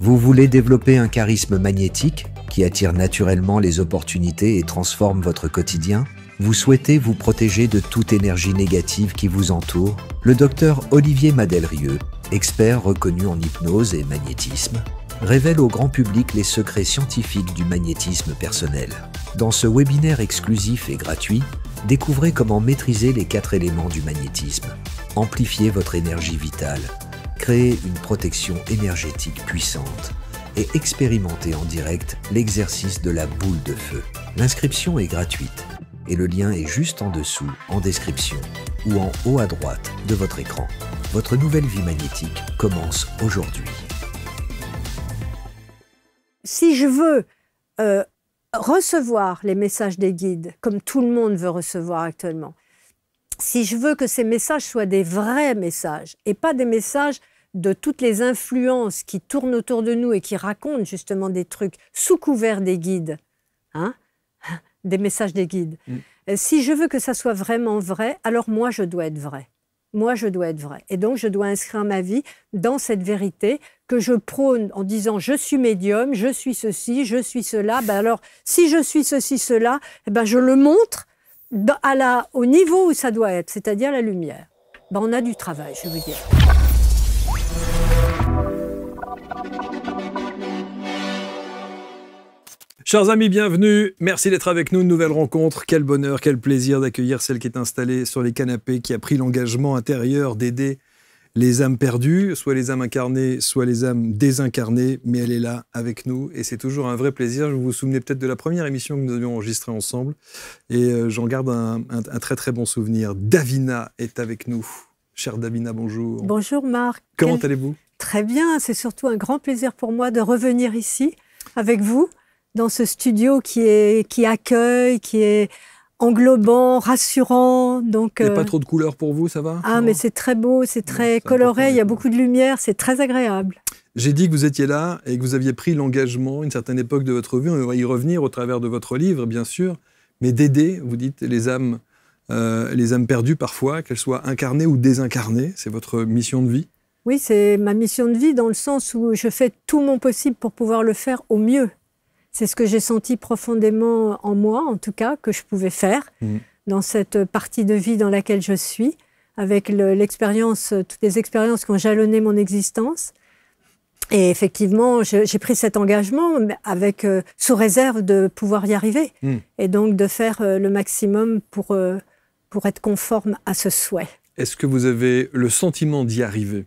Vous voulez développer un charisme magnétique qui attire naturellement les opportunités et transforme votre quotidien? Vous souhaitez vous protéger de toute énergie négative qui vous entoure? Le docteur Olivier Madelrieux, expert reconnu en hypnose et magnétisme, révèle au grand public les secrets scientifiques du magnétisme personnel. Dans ce webinaire exclusif et gratuit, découvrez comment maîtriser les 4 éléments du magnétisme, amplifier votre énergie vitale, créer une protection énergétique puissante et expérimenter en direct l'exercice de la boule de feu. L'inscription est gratuite et le lien est juste en dessous, en description ou en haut à droite de votre écran. Votre nouvelle vie magnétique commence aujourd'hui. Si je veux recevoir les messages des guides, comme tout le monde veut recevoir actuellement, si je veux que ces messages soient des vrais messages et pas des messages de toutes les influences qui tournent autour de nous et qui racontent justement des trucs sous couvert des guides, hein, des messages des guides. Si je veux que ça soit vraiment vrai, alors moi je dois être vrai. Moi je dois être vrai. Et donc je dois inscrire ma vie dans cette vérité que je prône en disant je suis médium, je suis ceci, je suis cela. Ben alors si je suis ceci, cela, eh ben je le montre au niveau où ça doit être, c'est-à-dire la lumière. Ben on a du travail, je veux dire. Chers amis, bienvenue. Merci d'être avec nous. Une nouvelle rencontre. Quel bonheur, quel plaisir d'accueillir celle qui est installée sur les canapés, qui a pris l'engagement intérieur d'aider les âmes perdues, soit les âmes incarnées, soit les âmes désincarnées. Mais elle est là avec nous et c'est toujours un vrai plaisir. Vous vous souvenez peut-être de la première émission que nous avions enregistrée ensemble et j'en garde un très très bon souvenir. Davina est avec nous. Chère Davina, bonjour. Bonjour Marc. Comment allez-vous? Très bien. C'est surtout un grand plaisir pour moi de revenir ici avec vous, dans ce studio qui accueille, qui est englobant, rassurant. Donc, il n'y a pas trop de couleurs pour vous, ça va? Ah, mais c'est très beau, c'est très coloré, il y a beaucoup de lumière, c'est très agréable. J'ai dit que vous étiez là et que vous aviez pris l'engagement, une certaine époque de votre vie, on va y revenir au travers de votre livre, bien sûr, mais d'aider, vous dites, les âmes perdues parfois, qu'elles soient incarnées ou désincarnées, c'est votre mission de vie? Oui, c'est ma mission de vie dans le sens où je fais tout mon possible pour pouvoir le faire au mieux. C'est ce que j'ai senti profondément en moi, en tout cas, que je pouvais faire dans cette partie de vie dans laquelle je suis, avec l'expérience, toutes les expériences qui ont jalonné mon existence. Et effectivement, j'ai pris cet engagement avec, sous réserve de pouvoir y arriver. Et donc de faire le maximum pour être conforme à ce souhait. Est-ce que vous avez le sentiment d'y arriver ?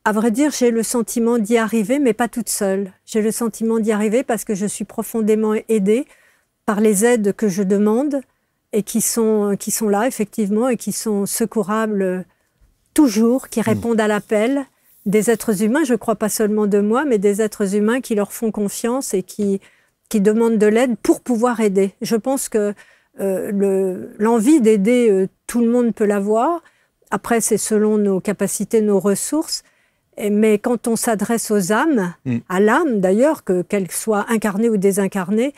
À vrai dire, j'ai le sentiment d'y arriver, mais pas toute seule. J'ai le sentiment d'y arriver parce que je suis profondément aidée par les aides que je demande et qui sont là, effectivement, et qui sont secourables toujours, qui répondent à l'appel des êtres humains. Je ne crois pas seulement de moi, mais des êtres humains qui leur font confiance et qui demandent de l'aide pour pouvoir aider. Je pense que l'envie d'aider, tout le monde peut l'avoir. Après, c'est selon nos capacités, nos ressources. Mais quand on s'adresse aux âmes, à l'âme d'ailleurs, qu'elle soit incarnée ou désincarnée,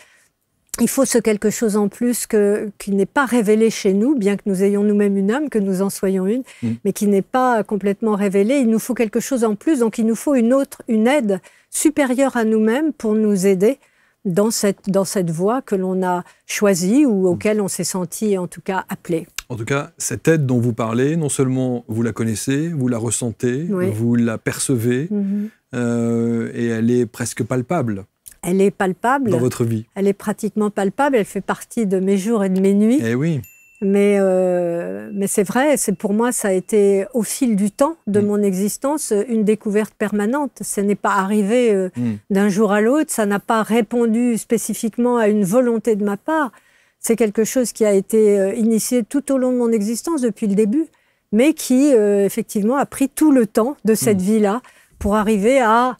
il faut ce quelque chose en plus qui n'est pas révélé chez nous, bien que nous ayons nous-mêmes une âme, que nous en soyons une, mais qui n'est pas complètement révélé. Il nous faut quelque chose en plus, donc il nous faut une aide supérieure à nous-mêmes pour nous aider dans cette voie que l'on a choisie ou auquel on s'est senti en tout cas appelé. En tout cas, cette aide dont vous parlez, non seulement vous la connaissez, vous la ressentez, vous la percevez, et elle est presque palpable. Elle est palpable. Dans votre vie. Elle est pratiquement palpable, elle fait partie de mes jours et de mes nuits. Eh oui. Mais c'est vrai, pour moi, ça a été au fil du temps de mon existence une découverte permanente. Ce n'est pas arrivé d'un jour à l'autre, ça n'a pas répondu spécifiquement à une volonté de ma part. C'est quelque chose qui a été initié tout au long de mon existence depuis le début, mais qui, effectivement, a pris tout le temps de cette vie-là pour arriver à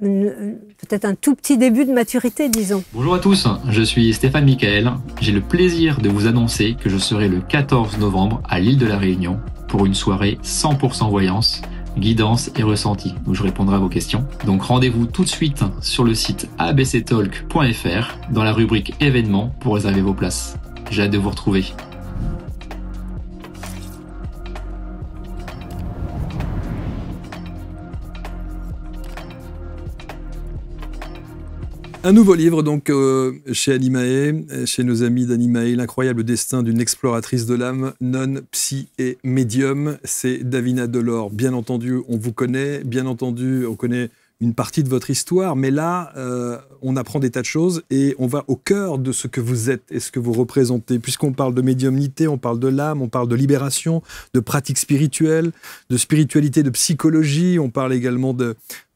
peut-être un tout petit début de maturité, disons. Bonjour à tous, je suis Stéphane Michael. J'ai le plaisir de vous annoncer que je serai le 14 novembre à l'île de la Réunion pour une soirée 100% voyance, guidance et ressenti, où je répondrai à vos questions. Donc rendez-vous tout de suite sur le site abctalk.fr dans la rubrique événements pour réserver vos places. J'ai hâte de vous retrouver. Un nouveau livre donc chez Animae, chez nos amis d'Animae, l'incroyable destin d'une exploratrice de l'âme, nonne, psy et médium. C'est Davina Delors. Bien entendu, on vous connaît. Bien entendu, on connaît une partie de votre histoire. Mais là, on apprend des tas de choses et on va au cœur de ce que vous êtes et ce que vous représentez. Puisqu'on parle de médiumnité, on parle de l'âme, on parle de libération, de pratiques spirituelles, de spiritualité, de psychologie. On parle également de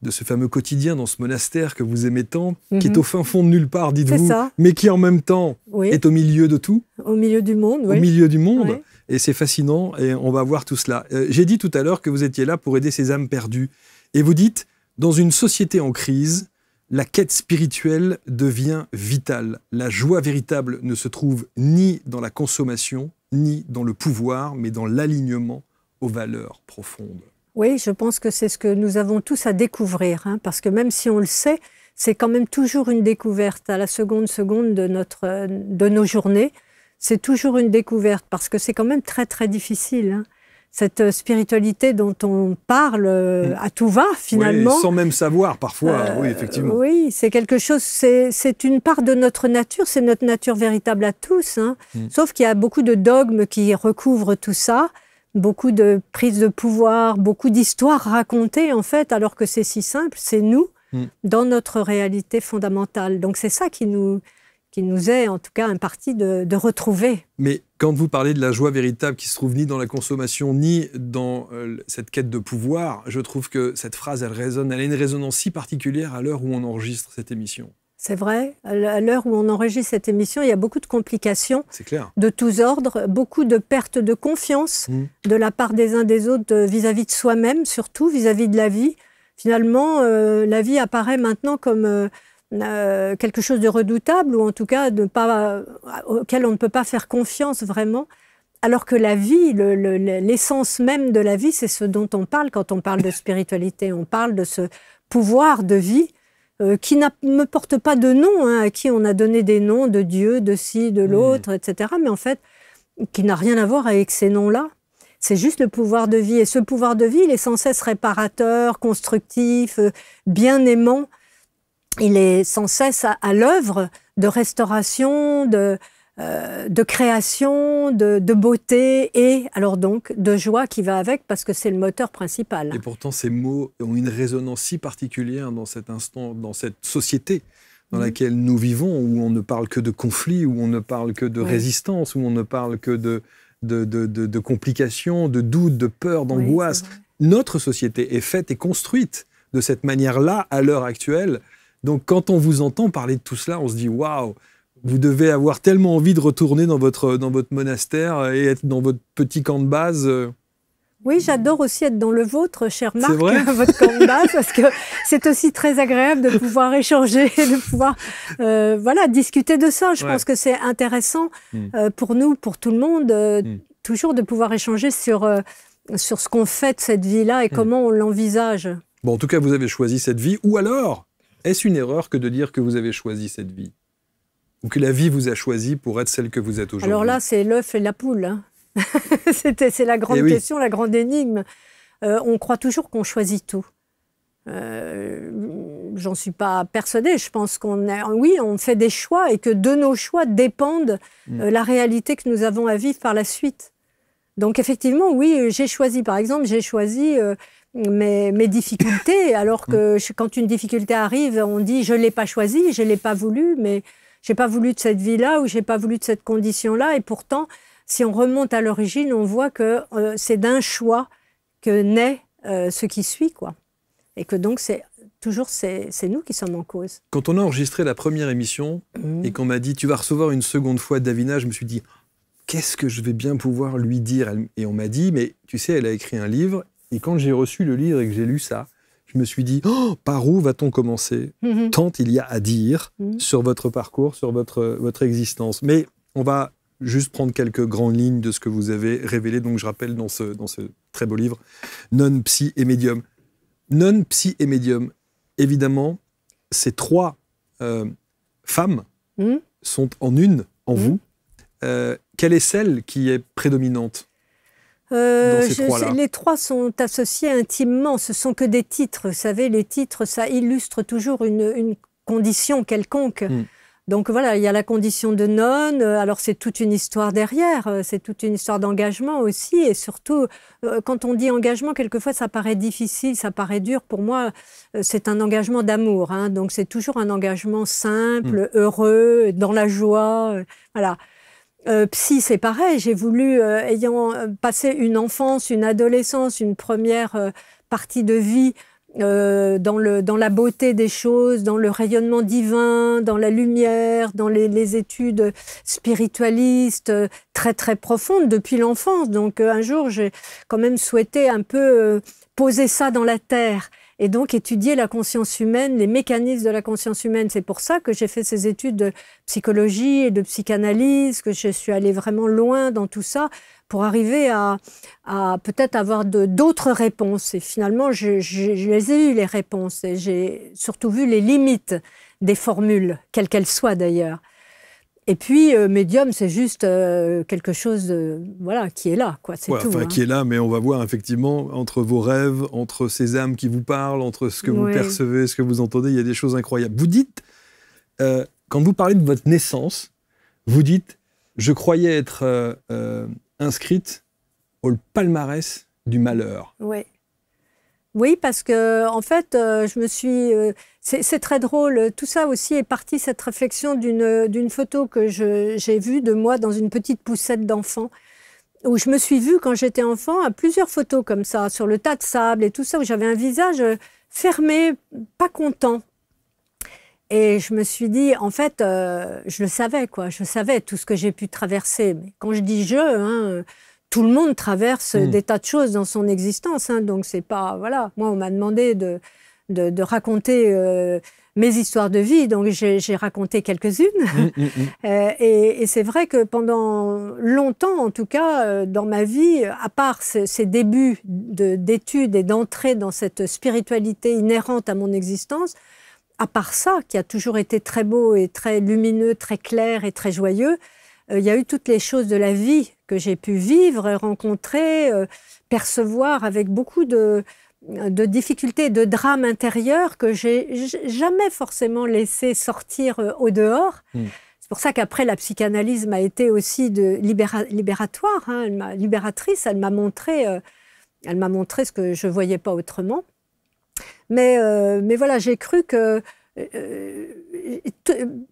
ce fameux quotidien dans ce monastère que vous aimez tant, qui est au fin fond de nulle part, dites-vous, mais qui en même temps est au milieu de tout. Au milieu du monde, oui. Au milieu du monde. Oui. Et c'est fascinant, et on va voir tout cela. J'ai dit tout à l'heure que vous étiez là pour aider ces âmes perdues. Et vous dites, dans une société en crise, la quête spirituelle devient vitale. La joie véritable ne se trouve ni dans la consommation, ni dans le pouvoir, mais dans l'alignement aux valeurs profondes. Oui, je pense que c'est ce que nous avons tous à découvrir, hein, parce que même si on le sait, c'est quand même toujours une découverte à la seconde de nos journées. C'est toujours une découverte, parce que c'est quand même très très difficile, hein. Cette spiritualité dont on parle à tout va, finalement. Oui, sans même savoir, parfois, oui, effectivement. Oui, c'est quelque chose, c'est une part de notre nature, c'est notre nature véritable à tous, hein. Sauf qu'il y a beaucoup de dogmes qui recouvrent tout ça, beaucoup de prises de pouvoir, beaucoup d'histoires racontées, en fait, alors que c'est si simple, c'est nous, dans notre réalité fondamentale. Donc c'est ça qui nous est, en tout cas, imparti de retrouver. Mais quand vous parlez de la joie véritable qui se trouve ni dans la consommation, ni dans cette quête de pouvoir, je trouve que cette phrase, elle a une résonance si particulière à l'heure où on enregistre cette émission. C'est vrai, à l'heure où on enregistre cette émission, il y a beaucoup de complications de tous ordres, beaucoup de pertes de confiance de la part des uns des autres vis-à-vis de soi-même, surtout vis-à-vis de la vie. Finalement, la vie apparaît maintenant comme quelque chose de redoutable, ou en tout cas auquel on ne peut pas faire confiance vraiment, alors que la vie, l'essence même de la vie, c'est ce dont on parle quand on parle de spiritualité. On parle de ce pouvoir de vie qui ne porte pas de nom, hein, à qui on a donné des noms de Dieu, de ci, de l'autre, etc., mais en fait, qui n'a rien à voir avec ces noms-là. C'est juste le pouvoir de vie. Et ce pouvoir de vie, il est sans cesse réparateur, constructif, bien aimant. Il est sans cesse à l'œuvre de restauration, de création, de beauté et alors donc de joie qui va avec, parce que c'est le moteur principal. Et pourtant, ces mots ont une résonance si particulière dans cet instant, dans cette société dans laquelle nous vivons, où on ne parle que de conflits, où on ne parle que de résistance, où on ne parle que de complications, de doutes, de peurs, d'angoisse. Notre société est faite et construite de cette manière-là à l'heure actuelle. Donc, quand on vous entend parler de tout cela, on se dit « Waouh, vous devez avoir tellement envie de retourner dans votre monastère et être dans votre petit camp de base. » Oui, j'adore aussi être dans le vôtre, cher Marc, votre camp de base, parce que c'est aussi très agréable de pouvoir échanger, de pouvoir discuter de ça. Je pense que c'est intéressant pour nous, pour tout le monde, toujours de pouvoir échanger sur ce qu'on fait de cette vie-là et comment on l'envisage. Bon, en tout cas, vous avez choisi cette vie, ou alors est-ce une erreur que de dire que vous avez choisi cette vie? Ou que la vie vous a choisi pour être celle que vous êtes aujourd'hui? Alors là, c'est l'œuf et la poule. Hein. C'est la grande question, la grande énigme. On croit toujours qu'on choisit tout. J'en suis pas persuadée. Je pense on fait des choix et que de nos choix dépendent la réalité que nous avons à vivre par la suite. Donc effectivement, oui, j'ai choisi, par exemple, mes difficultés, alors que quand une difficulté arrive, on dit « je ne l'ai pas choisi, je ne l'ai pas voulu, mais je n'ai pas voulu de cette vie-là ou je n'ai pas voulu de cette condition-là ». Et pourtant, si on remonte à l'origine, on voit que c'est d'un choix que naît ce qui suit, quoi. Et que donc, c'est nous qui sommes en cause. Quand on a enregistré la première émission et qu'on m'a dit « tu vas recevoir une seconde fois Davina », je me suis dit « qu'est-ce que je vais bien pouvoir lui dire ?» Et on m'a dit « mais tu sais, elle a écrit un livre ». Et quand j'ai reçu le livre et que j'ai lu ça, je me suis dit oh, par où va-t-on commencer? Tant il y a à dire sur votre parcours, sur votre existence. Mais on va juste prendre quelques grandes lignes de ce que vous avez révélé. Donc je rappelle dans ce très beau livre, Nonne, Psy et Médium. Nonne, Psy et Médium, évidemment, ces trois femmes sont en une, en vous. Quelle est celle qui est prédominante? Les trois sont associés intimement, ce sont que des titres. Vous savez, les titres, ça illustre toujours une condition quelconque. Donc voilà, il y a la condition de nonne, alors c'est toute une histoire derrière, c'est toute une histoire d'engagement aussi, et surtout, quand on dit engagement, quelquefois ça paraît difficile, ça paraît dur. Pour moi, c'est un engagement d'amour, hein, donc c'est toujours un engagement simple, heureux, dans la joie, voilà. Psy, c'est pareil, j'ai voulu, ayant passé une enfance, une adolescence, une première partie de vie, dans la beauté des choses, dans le rayonnement divin, dans la lumière, dans les études spiritualistes très très profondes depuis l'enfance. Donc un jour, j'ai quand même souhaité un peu poser ça dans la terre et donc étudier la conscience humaine, les mécanismes de la conscience humaine. C'est pour ça que j'ai fait ces études de psychologie et de psychanalyse, que je suis allée vraiment loin dans tout ça, pour arriver à peut-être avoir d'autres réponses. Et finalement, je les ai eues, les réponses. Et j'ai surtout vu les limites des formules, quelles qu'elles soient d'ailleurs. Et puis, médium, c'est juste quelque chose voilà, qui est là, quoi. C'est tout. Enfin, qui est là, mais on va voir effectivement, entre vos rêves, entre ces âmes qui vous parlent, entre ce que vous percevez, ce que vous entendez, il y a des choses incroyables. Vous dites, quand vous parlez de votre naissance, vous dites, je croyais être inscrite au palmarès du malheur. Oui. Oui, parce que en fait, je me suis. C'est très drôle. Tout ça aussi est parti, cette réflexion d'une photo que j'ai vue de moi dans une petite poussette d'enfant, où je me suis vue quand j'étais enfant à plusieurs photos comme ça, sur le tas de sable et tout ça, où j'avais un visage fermé, pas content. Et je me suis dit, en fait, je le savais, quoi. Je savais tout ce que j'ai pu traverser. Mais quand je dis je, hein, tout le monde traverse des tas de choses dans son existence. Hein, donc, c'est pas... Voilà. Moi, on m'a demandé de raconter mes histoires de vie. Donc, j'ai raconté quelques-unes. Et c'est vrai que pendant longtemps, en tout cas, dans ma vie, à part ces débuts d'études et d'entrée dans cette spiritualité inhérente à mon existence, à part ça, qui a toujours été très beau et très lumineux, très clair et très joyeux, il y a eu toutes les choses de la vie que j'ai pu vivre, rencontrer, percevoir avec beaucoup de difficultés, de drames intérieurs que j'ai jamais forcément laissé sortir au dehors. C'est pour ça qu'après, la psychanalyse m'a été aussi libératoire, hein, libératrice. Elle m'a montré ce que je ne voyais pas autrement. Mais voilà, j'ai cru que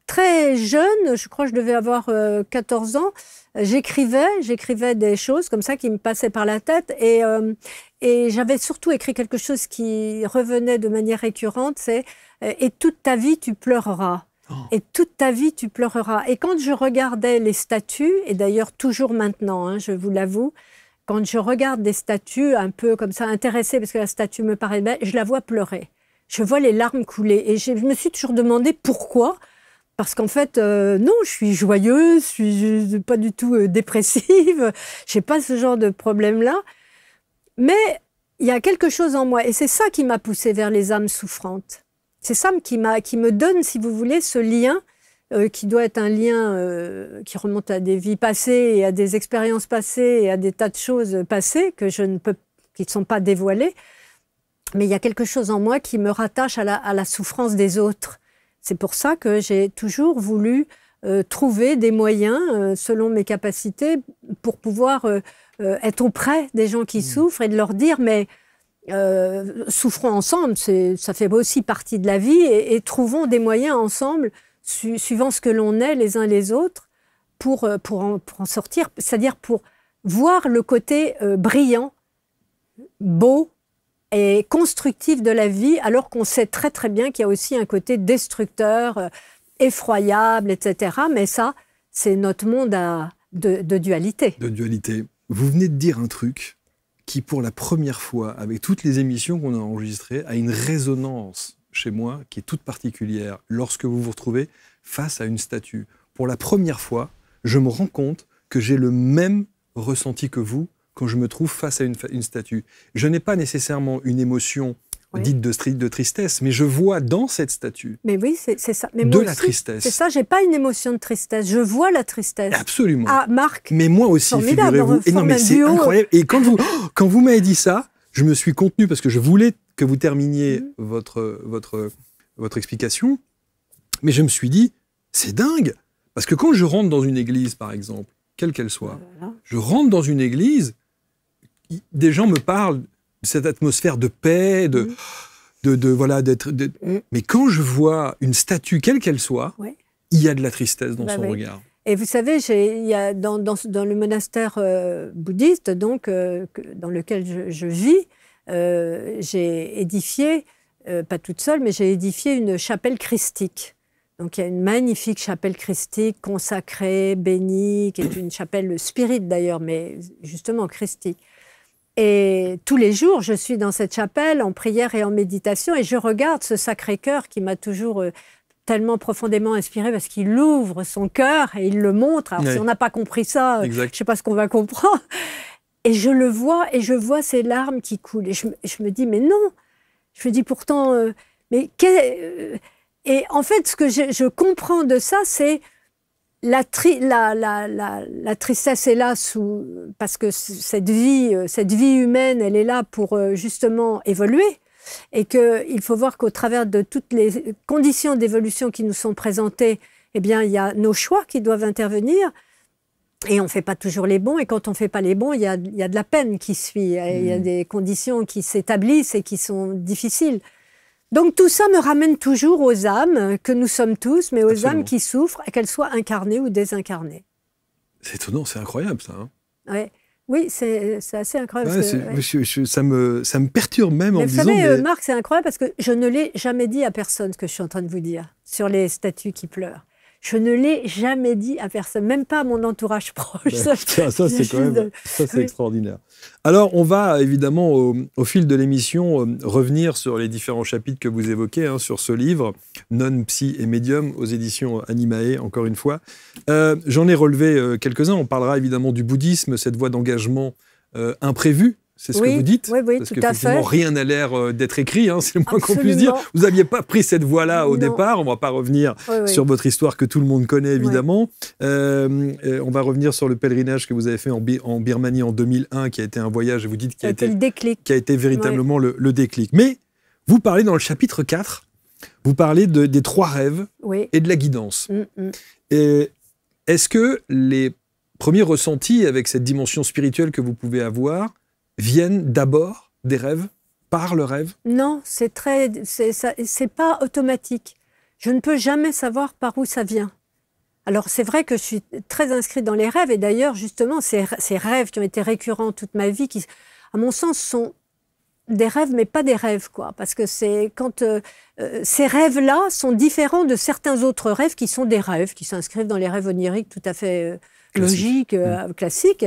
très jeune, je crois que je devais avoir 14 ans, j'écrivais des choses comme ça qui me passaient par la tête et j'avais surtout écrit quelque chose qui revenait de manière récurrente, c'est « Et toute ta vie, tu pleureras ». Et toute ta vie, tu pleureras. Et quand je regardais les statues, et d'ailleurs toujours maintenant, hein, je vous l'avoue, quand je regarde des statues un peu comme ça, intéressée, parce que la statue me paraît belle, je la vois pleurer. Je vois les larmes couler. Et je me suis toujours demandé pourquoi. Parce qu'en fait, non, je suis joyeuse, je suis pas du tout dépressive, je n'ai pas ce genre de problème-là. Mais il y a quelque chose en moi, et c'est ça qui m'a poussée vers les âmes souffrantes. C'est ça qui me donne, si vous voulez, ce lien qui doit être un lien qui remonte à des vies passées et à des expériences passées et à des tas de choses passées qui ne sont pas dévoilées. Mais il y a quelque chose en moi qui me rattache à la souffrance des autres. C'est pour ça que j'ai toujours voulu trouver des moyens, selon mes capacités, pour pouvoir être auprès des gens qui souffrent et de leur dire, mais souffrons ensemble, ça fait aussi partie de la vie, et trouvons des moyens ensemble, suivant ce que l'on est les uns les autres, pour en sortir, c'est-à-dire pour voir le côté brillant, beau et constructif de la vie, alors qu'on sait très très bien qu'il y a aussi un côté destructeur, effroyable, etc. Mais ça, c'est notre monde de dualité. De dualité. Vous venez de dire un truc qui, pour la première fois, avec toutes les émissions qu'on a enregistrées, a une résonance chez moi qui est toute particulière lorsque vous vous retrouvez face à une statue. Pour la première fois, je me rends compte que j'ai le même ressenti que vous quand je me trouve face à une statue. Je n'ai pas nécessairement une émotion dite de tristesse, mais je vois dans cette statue mais oui, c'est ça. Mais de moi la aussi, tristesse. C'est ça, j'ai pas une émotion de tristesse, je vois la tristesse. Absolument. Ah, Marc. Mais moi aussi, figurez-vous. Et non, mais c'est incroyable. Et quand vous m'avez dit ça, je me suis contenu parce que je voulais que vous terminiez votre explication. Mais je me suis dit, c'est dingue. Parce que quand je rentre dans une église, par exemple, quelle qu'elle soit, je rentre dans une église, des gens me parlent de cette atmosphère de paix, voilà, mais quand je vois une statue, quelle qu'elle soit, il y a de la tristesse dans son regard. Et vous savez, il y a dans le monastère bouddhiste, donc, dans lequel je vis, j'ai édifié, pas toute seule, mais j'ai édifié une chapelle christique. Donc il y a une magnifique chapelle christique, consacrée, bénie, qui est une chapelle spirite d'ailleurs, mais justement christique. Et tous les jours, je suis dans cette chapelle en prière et en méditation, et je regarde ce Sacré-Cœur qui m'a toujours tellement profondément inspiré, parce qu'il ouvre son cœur et il le montre. Alors si on n'a pas compris ça, je ne sais pas ce qu'on va comprendre. Et je le vois, et je vois ces larmes qui coulent. Et je me dis, mais non. Je me dis pourtant, et en fait, ce que je comprends de ça, c'est la tristesse est là parce que cette vie humaine, elle est là pour justement évoluer. Et qu'il faut voir qu'au travers de toutes les conditions d'évolution qui nous sont présentées, eh bien, il y a nos choix qui doivent intervenir. Et on ne fait pas toujours les bons, et quand on ne fait pas les bons, il y a de la peine qui suit, il y a des conditions qui s'établissent et qui sont difficiles. Donc tout ça me ramène toujours aux âmes que nous sommes tous, mais aux âmes qui souffrent, qu'elles soient incarnées ou désincarnées. C'est étonnant, c'est incroyable ça. Oui, c'est assez incroyable. Ça me perturbe même en me disant... Vous savez, Marc, c'est incroyable parce que je ne l'ai jamais dit à personne ce que je suis en train de vous dire sur les statues qui pleurent. Je ne l'ai jamais dit à personne, même pas à mon entourage proche. Ça, c'est quand même extraordinaire. Alors, on va évidemment, au fil de l'émission, revenir sur les différents chapitres que vous évoquez, sur ce livre, Nonnes, Psy et Médium, aux éditions Animae, encore une fois. J'en ai relevé quelques-uns. On parlera évidemment du bouddhisme, cette voie d'engagement imprévue. C'est ce que vous dites, parce qu'effectivement, rien n'a l'air d'être écrit, c'est le moins qu'on puisse dire. Vous n'aviez pas pris cette voie-là au départ. On ne va pas revenir sur votre histoire que tout le monde connaît, évidemment. On va revenir sur le pèlerinage que vous avez fait en Birmanie en 2001, qui a été un voyage, vous dites, qui a été véritablement le déclic. Mais vous parlez dans le chapitre 4, vous parlez des 3 rêves et de la guidance. Est-ce que les premiers ressentis avec cette dimension spirituelle que vous pouvez avoir viennent d'abord des rêves, par le rêve? Non, c'est pas automatique. Je ne peux jamais savoir par où ça vient. Alors c'est vrai que je suis très inscrite dans les rêves, et d'ailleurs justement ces rêves qui ont été récurrents toute ma vie, qui à mon sens sont des rêves mais pas des rêves, quoi, parce que c'est quand ces rêves-là sont différents de certains autres rêves qui sont des rêves, qui s'inscrivent dans les rêves oniriques tout à fait logiques, classiques.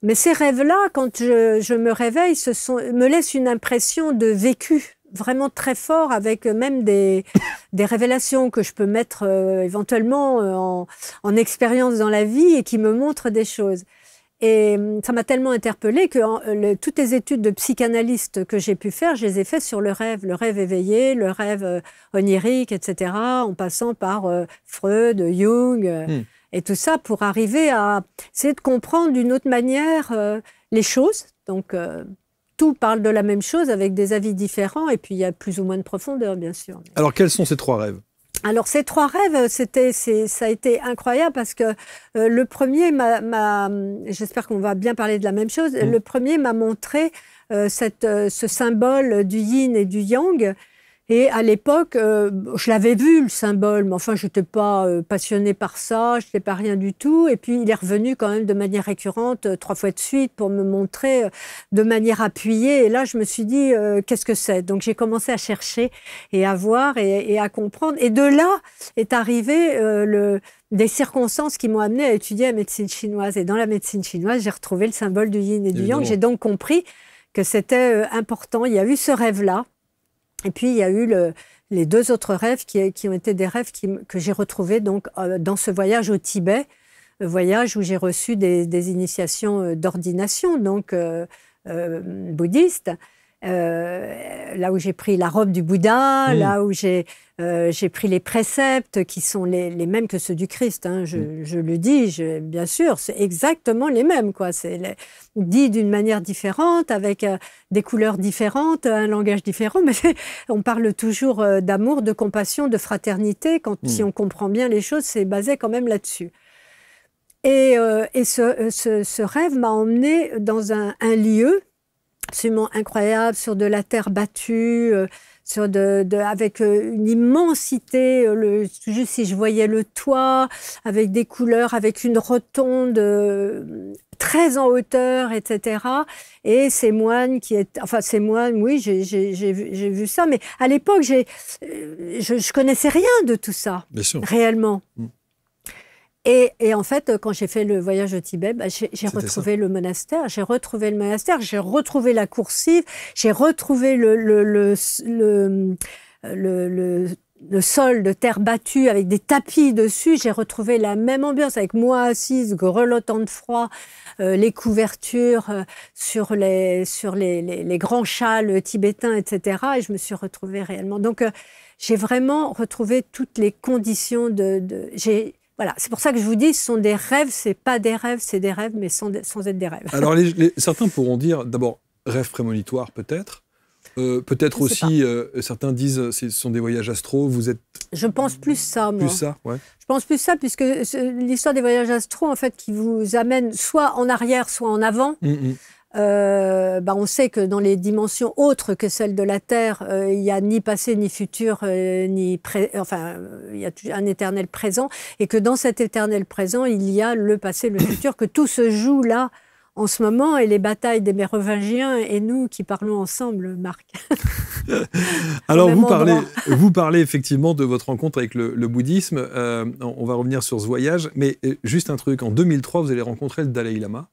Mais ces rêves-là, quand je me réveille, me laissent une impression de vécu vraiment très fort, avec même des révélations que je peux mettre éventuellement en expérience dans la vie, et qui me montrent des choses. Et ça m'a tellement interpellée que toutes les études de psychanalyste que j'ai pu faire, je les ai faites sur le rêve éveillé, le rêve onirique, etc., en passant par Freud, Jung... Et tout ça pour arriver à essayer de comprendre d'une autre manière les choses. Donc, tout parle de la même chose avec des avis différents. Et puis, il y a plus ou moins de profondeur, bien sûr. Alors, quels sont ces 3 rêves? Alors, ces 3 rêves, ça a été incroyable parce que le premier j'espère qu'on va bien parler de la même chose. Le premier m'a montré ce symbole du yin et du yang. Et à l'époque, je l'avais vu, le symbole, mais enfin, je n'étais pas passionnée par ça, je n'étais pas rien du tout. Et puis, il est revenu quand même de manière récurrente, 3 fois de suite, pour me montrer de manière appuyée. Et là, je me suis dit, qu'est-ce que c'est? Donc, j'ai commencé à chercher et à voir et à comprendre. Et de là est arrivé des circonstances qui m'ont amenée à étudier la médecine chinoise. Et dans la médecine chinoise, j'ai retrouvé le symbole du yin et du yang. J'ai donc compris que c'était important. Il y a eu ce rêve-là. Et puis, il y a eu les 2 autres rêves qui ont été des rêves que j'ai retrouvés donc, dans ce voyage au Tibet, voyage où j'ai reçu des initiations d'ordination, donc bouddhistes. là où j'ai pris la robe du Bouddha, là où j'ai pris les préceptes qui sont les mêmes que ceux du Christ. Hein. Je le dis, bien sûr, c'est exactement les mêmes, quoi. C'est dit d'une manière différente, avec des couleurs différentes, un langage différent, mais on parle toujours d'amour, de compassion, de fraternité. Si on comprend bien les choses, c'est basé quand même là-dessus. Et ce rêve m'a emmené dans un lieu absolument incroyable, sur de la terre battue, avec une immensité, juste si je voyais le toit, avec des couleurs, avec une rotonde très en hauteur, etc. Et ces moines oui, j'ai vu ça, mais à l'époque, je connaissais rien de tout ça, bien sûr, réellement. Et en fait, quand j'ai fait le voyage au Tibet, j'ai retrouvé le monastère, j'ai retrouvé la coursive, j'ai retrouvé le sol de terre battue avec des tapis dessus, j'ai retrouvé la même ambiance avec moi assise, grelottant de froid, les couvertures sur les grands châles tibétains, etc. Et je me suis retrouvée réellement. Donc, j'ai vraiment retrouvé toutes les conditions Voilà, c'est pour ça que je vous dis, ce sont des rêves, c'est pas des rêves, c'est des rêves, mais sans être des rêves. Alors, certains pourront dire, d'abord, rêve prémonitoire peut-être, peut-être aussi, certains disent, ce sont des voyages astraux, vous êtes... Je pense plus ça, moi. Plus ça, ouais. Je pense plus ça, puisque l'histoire des voyages astraux, en fait, qui vous amène soit en arrière, soit en avant, on sait que dans les dimensions autres que celles de la Terre, il n'y a ni passé, ni futur, il y a un éternel présent, et que dans cet éternel présent, il y a le passé, le futur, que tout se joue là, en ce moment, et les batailles des Mérovingiens et nous qui parlons ensemble, Marc. Alors, vous parlez effectivement de votre rencontre avec le bouddhisme. On va revenir sur ce voyage, mais juste un truc. En 2003, vous allez rencontrer le Dalai Lama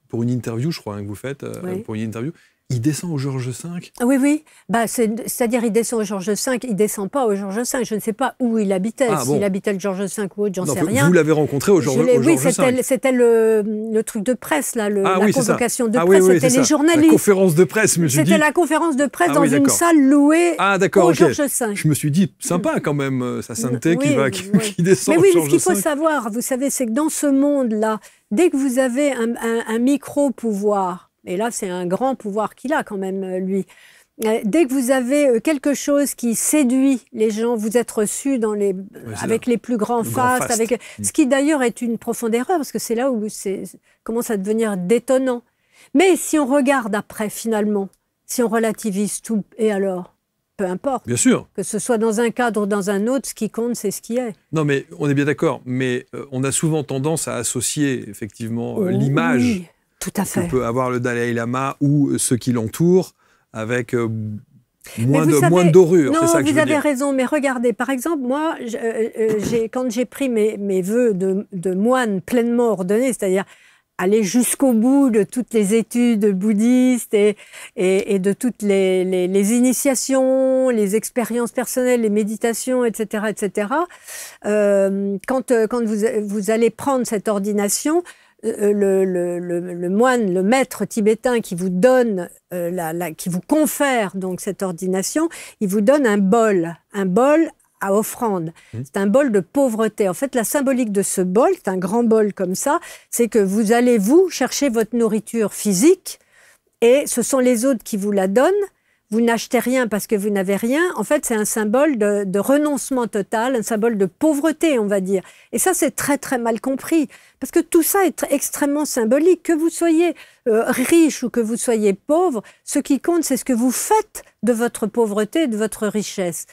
pour une interview, je crois, que vous faites, pour une interview. Il descend au Georges V. Oui. C'est-à-dire, il descend au Georges V, il ne descend pas au Georges V. Je ne sais pas où il habitait. S'il habitait le Georges V ou autre, j'en sais rien. Vous l'avez rencontré au Georges V. Oui, c'était le truc de presse, là, la convocation de presse. C'était les journalistes. La conférence de presse, C'était la conférence de presse dans une salle louée au Georges V. Je me suis dit, sympa quand même, sa sainteté qui descend au Georges V. Mais oui, ce qu'il faut savoir, vous savez, c'est que dans ce monde-là, dès que vous avez un micro-pouvoir, et là, c'est un grand pouvoir qu'il a quand même, lui. Dès que vous avez quelque chose qui séduit les gens, vous êtes reçu avec les plus grands fastes, ce qui d'ailleurs est une profonde erreur, parce que c'est là où commence à devenir détonnant. Mais si on regarde après, finalement, si on relativise tout, et alors, peu importe. Bien sûr. Que ce soit dans un cadre ou dans un autre, ce qui compte, c'est ce qui est. Non, mais on est bien d'accord. Mais on a souvent tendance à associer, effectivement, l'image... Oui. Tout à fait. Que peut avoir le Dalai Lama ou ceux qui l'entourent avec moins de dorure. C'est ça que je veux dire. Vous avez raison, mais regardez, par exemple, moi, quand j'ai pris mes vœux de moine pleinement ordonné, c'est-à-dire aller jusqu'au bout de toutes les études bouddhistes et de toutes les initiations, les expériences personnelles, les méditations, etc., quand vous allez prendre cette ordination, le moine, le maître tibétain qui vous donne, qui vous confère donc cette ordination, il vous donne un bol à offrande. C'est un bol de pauvreté. En fait, la symbolique de ce bol, c'est un grand bol comme ça, c'est que vous allez, chercher votre nourriture physique et ce sont les autres qui vous la donnent. Vous n'achetez rien parce que vous n'avez rien. En fait, c'est un symbole de renoncement total, un symbole de pauvreté, on va dire. Et ça, c'est très, très mal compris. Parce que tout ça est extrêmement symbolique. Que vous soyez riche ou que vous soyez pauvre, ce qui compte, c'est ce que vous faites de votre pauvreté et de votre richesse.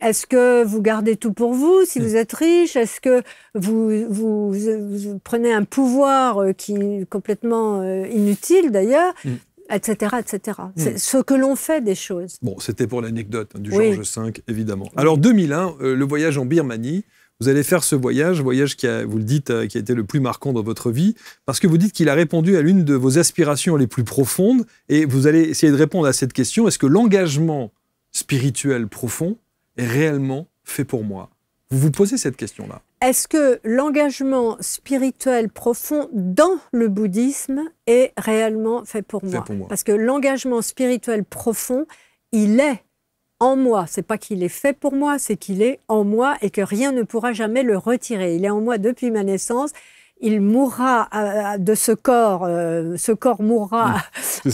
Est-ce que vous gardez tout pour vous si vous êtes riche? Est-ce que vous prenez un pouvoir qui est complètement inutile, d'ailleurs etc. C'est ce que l'on fait des choses. Bon, c'était pour l'anecdote du Georges V, évidemment. Alors, 2001, le voyage en Birmanie, vous allez faire ce voyage qui a, vous le dites, qui a été le plus marquant dans votre vie, parce que vous dites qu'il a répondu à l'une de vos aspirations les plus profondes, et vous allez essayer de répondre à cette question, est-ce que l'engagement spirituel profond est réellement fait pour moi? Vous vous posez cette question-là. Est-ce que l'engagement spirituel profond dans le bouddhisme est réellement fait pour moi? Parce que l'engagement spirituel profond, il est en moi. C'est pas qu'il est fait pour moi, c'est qu'il est en moi et que rien ne pourra jamais le retirer. Il est en moi depuis ma naissance. Il mourra de ce corps mourra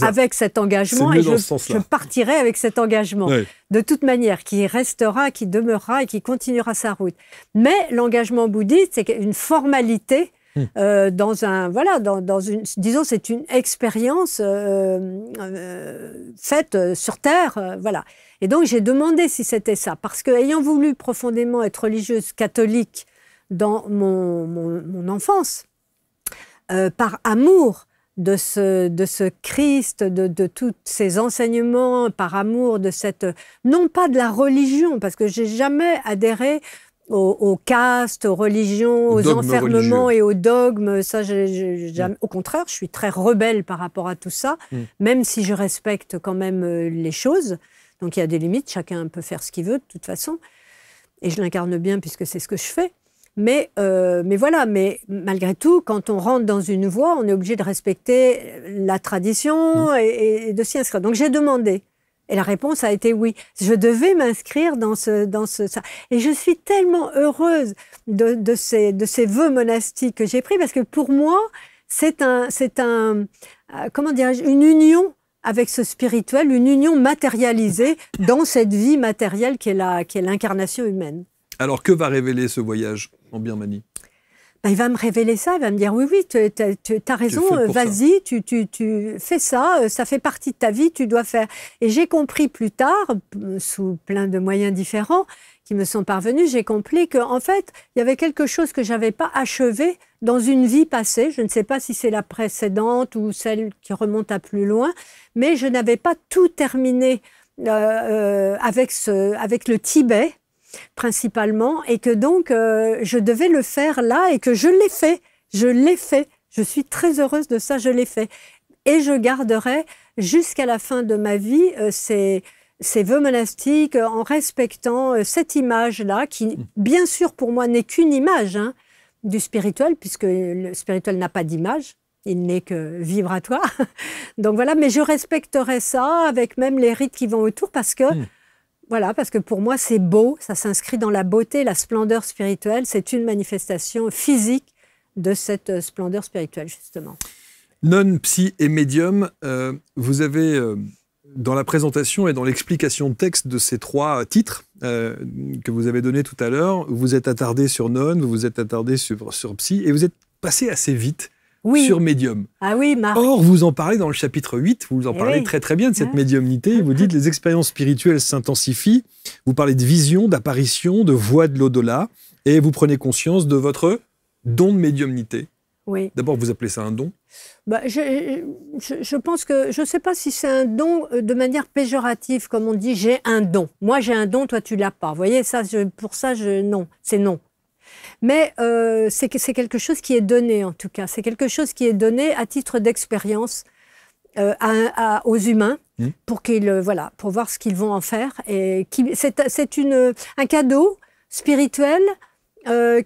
avec cet engagement et je partirai avec cet engagement. Oui. De toute manière, qui restera, qui demeurera et qui continuera sa route. Mais l'engagement bouddhiste, c'est une formalité dans une, disons, c'est une expérience faite sur Terre, voilà. Et donc, j'ai demandé si c'était ça, parce que ayant voulu profondément être religieuse catholique dans mon enfance, par amour de ce Christ, de tous ses enseignements, par amour de cette... Non pas de la religion, parce que j'ai jamais adhéré aux castes, aux religions, aux enfermements religieux. Et aux dogmes. Ça, jamais, au contraire, je suis très rebelle par rapport à tout ça, même si je respecte quand même les choses. Donc il y a des limites, chacun peut faire ce qu'il veut de toute façon. Et je l'incarne bien puisque c'est ce que je fais. Mais voilà, mais malgré tout, quand on rentre dans une voie, on est obligé de respecter la tradition et de s'y inscrire. Donc j'ai demandé, et la réponse a été oui. Je devais m'inscrire dans ça. Et je suis tellement heureuse de ces vœux monastiques que j'ai pris, parce que pour moi, c'est comment dirais-je, une union avec ce spirituel, une union matérialisée dans cette vie matérielle qui est l'incarnation humaine. Alors, que va révéler ce voyage en Birmanie? Il va me révéler ça, il va me dire oui, tu as raison, vas-y, tu fais ça, ça fait partie de ta vie, tu dois faire. Et j'ai compris plus tard, sous plein de moyens différents qui me sont parvenus, j'ai compris qu'en fait, il y avait quelque chose que je n'avais pas achevé dans une vie passée. Je ne sais pas si c'est la précédente ou celle qui remonte à plus loin, mais je n'avais pas tout terminé avec le Tibet, principalement, et que donc je devais le faire là et que je l'ai fait. Je suis très heureuse de ça, je l'ai fait. Et je garderai jusqu'à la fin de ma vie ces vœux monastiques en respectant cette image-là qui, bien sûr, pour moi, n'est qu'une image du spirituel, puisque le spirituel n'a pas d'image. Il n'est que vibratoire. Donc voilà, mais je respecterai ça avec même les rites qui vont autour parce que voilà, parce que pour moi, c'est beau, ça s'inscrit dans la beauté, la splendeur spirituelle. C'est une manifestation physique de cette splendeur spirituelle, justement. Nonne, psy et médium, vous avez, dans la présentation et dans l'explication de texte de ces 3 titres que vous avez donnés tout à l'heure, vous êtes attardé sur nonne, vous vous êtes attardé sur psy, et vous êtes passé assez vite sur médium. Ah oui, Marc. Or, vous en parlez dans le chapitre 8, vous en parlez très très bien de cette médiumnité, vous dites les expériences spirituelles s'intensifient, vous parlez de vision, d'apparition, de voix de l'au-delà, et vous prenez conscience de votre don de médiumnité. Oui. D'abord, vous appelez ça un don? Je pense que, je ne sais pas si c'est un don de manière péjorative, comme on dit, j'ai un don. Moi, j'ai un don, toi, tu ne l'as pas. Vous voyez, ça, pour ça, non, c'est non. Mais c'est quelque chose qui est donné, en tout cas. C'est quelque chose qui est donné à titre d'expérience aux humains pour pour voir ce qu'ils vont en faire. Et c'est un cadeau spirituel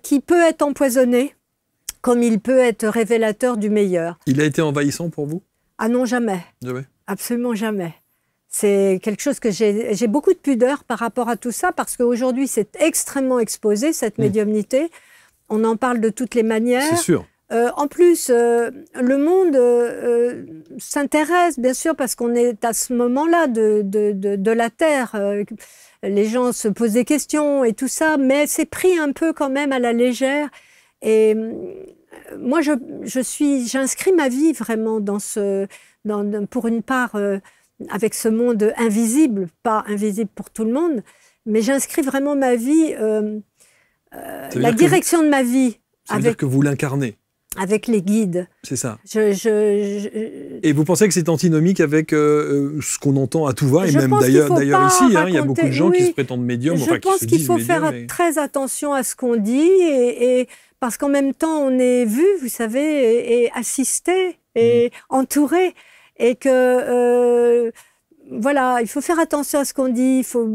qui peut être empoisonné, comme il peut être révélateur du meilleur. Il a été envahissant pour vous? Ah non, jamais. Jamais. Absolument jamais. C'est quelque chose que j'ai beaucoup de pudeur par rapport à tout ça, parce qu'aujourd'hui, c'est extrêmement exposé, cette médiumnité. On en parle de toutes les manières. C'est sûr. En plus, le monde s'intéresse, bien sûr, parce qu'on est à ce moment-là de la Terre. Les gens se posent des questions et tout ça, mais c'est pris un peu quand même à la légère. Et moi, j'inscris ma vie vraiment pour une part... avec ce monde invisible, pas invisible pour tout le monde, mais j'inscris vraiment ma vie, la direction de ma vie. Ça veut dire que vous l'incarnez. Avec les guides. C'est ça. Et vous pensez que c'est antinomique avec ce qu'on entend à tout va, et même d'ailleurs ici, il y a beaucoup de gens qui se prétendent médiums. Je pense qu'il faut faire très attention à ce qu'on dit, et parce qu'en même temps, on est vu, vous savez, et assisté, et entouré. Et que voilà, il faut faire attention à ce qu'on dit. Il faut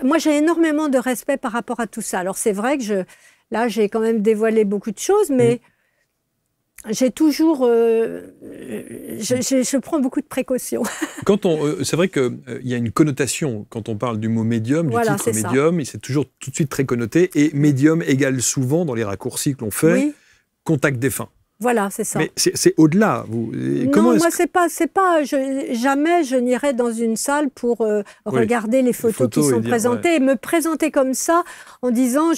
moi, j'ai énormément de respect par rapport à tout ça. Alors, c'est vrai que là, j'ai quand même dévoilé beaucoup de choses, mais j'ai toujours... je prends beaucoup de précautions. C'est vrai qu'il y a une connotation quand on parle du mot médium, du titre médium, c'est toujours tout de suite très connoté. Et médium égale souvent, dans les raccourcis que l'on fait, contact défunt. Voilà, c'est ça. Mais c'est au-delà. Non, moi, jamais je n'irai dans une salle pour regarder les photos qui sont présentées et me présenter comme ça en disant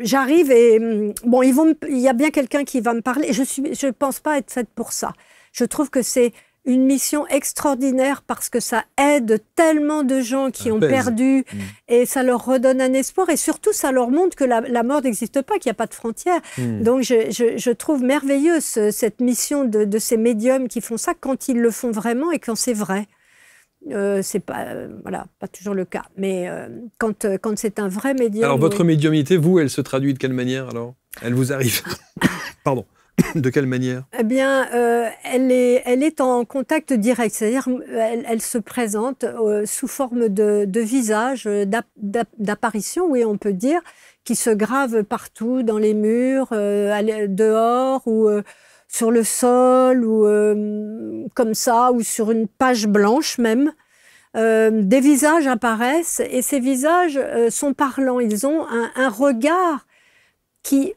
j'arrive et bon, il y a bien quelqu'un qui va me parler. Je pense pas être faite pour ça. Je trouve que c'est une mission extraordinaire parce que ça aide tellement de gens qui ont perdu et ça leur redonne un espoir et surtout ça leur montre que la mort n'existe pas, qu'il n'y a pas de frontières. Donc je trouve merveilleuse cette mission de ces médiums qui font ça quand ils le font vraiment et quand c'est vrai. C'est pas toujours le cas, mais quand c'est un vrai médium... Alors votre médiumnité, vous, elle se traduit de quelle manière alors? Elle vous arrive Pardon. De quelle manière? Eh bien, elle est en contact direct, c'est-à-dire elle se présente sous forme de visage, d'apparition, oui, on peut dire, qui se grave partout, dans les murs, dehors, ou sur le sol, ou comme ça, ou sur une page blanche même. Des visages apparaissent, et ces visages sont parlants, ils ont un regard qui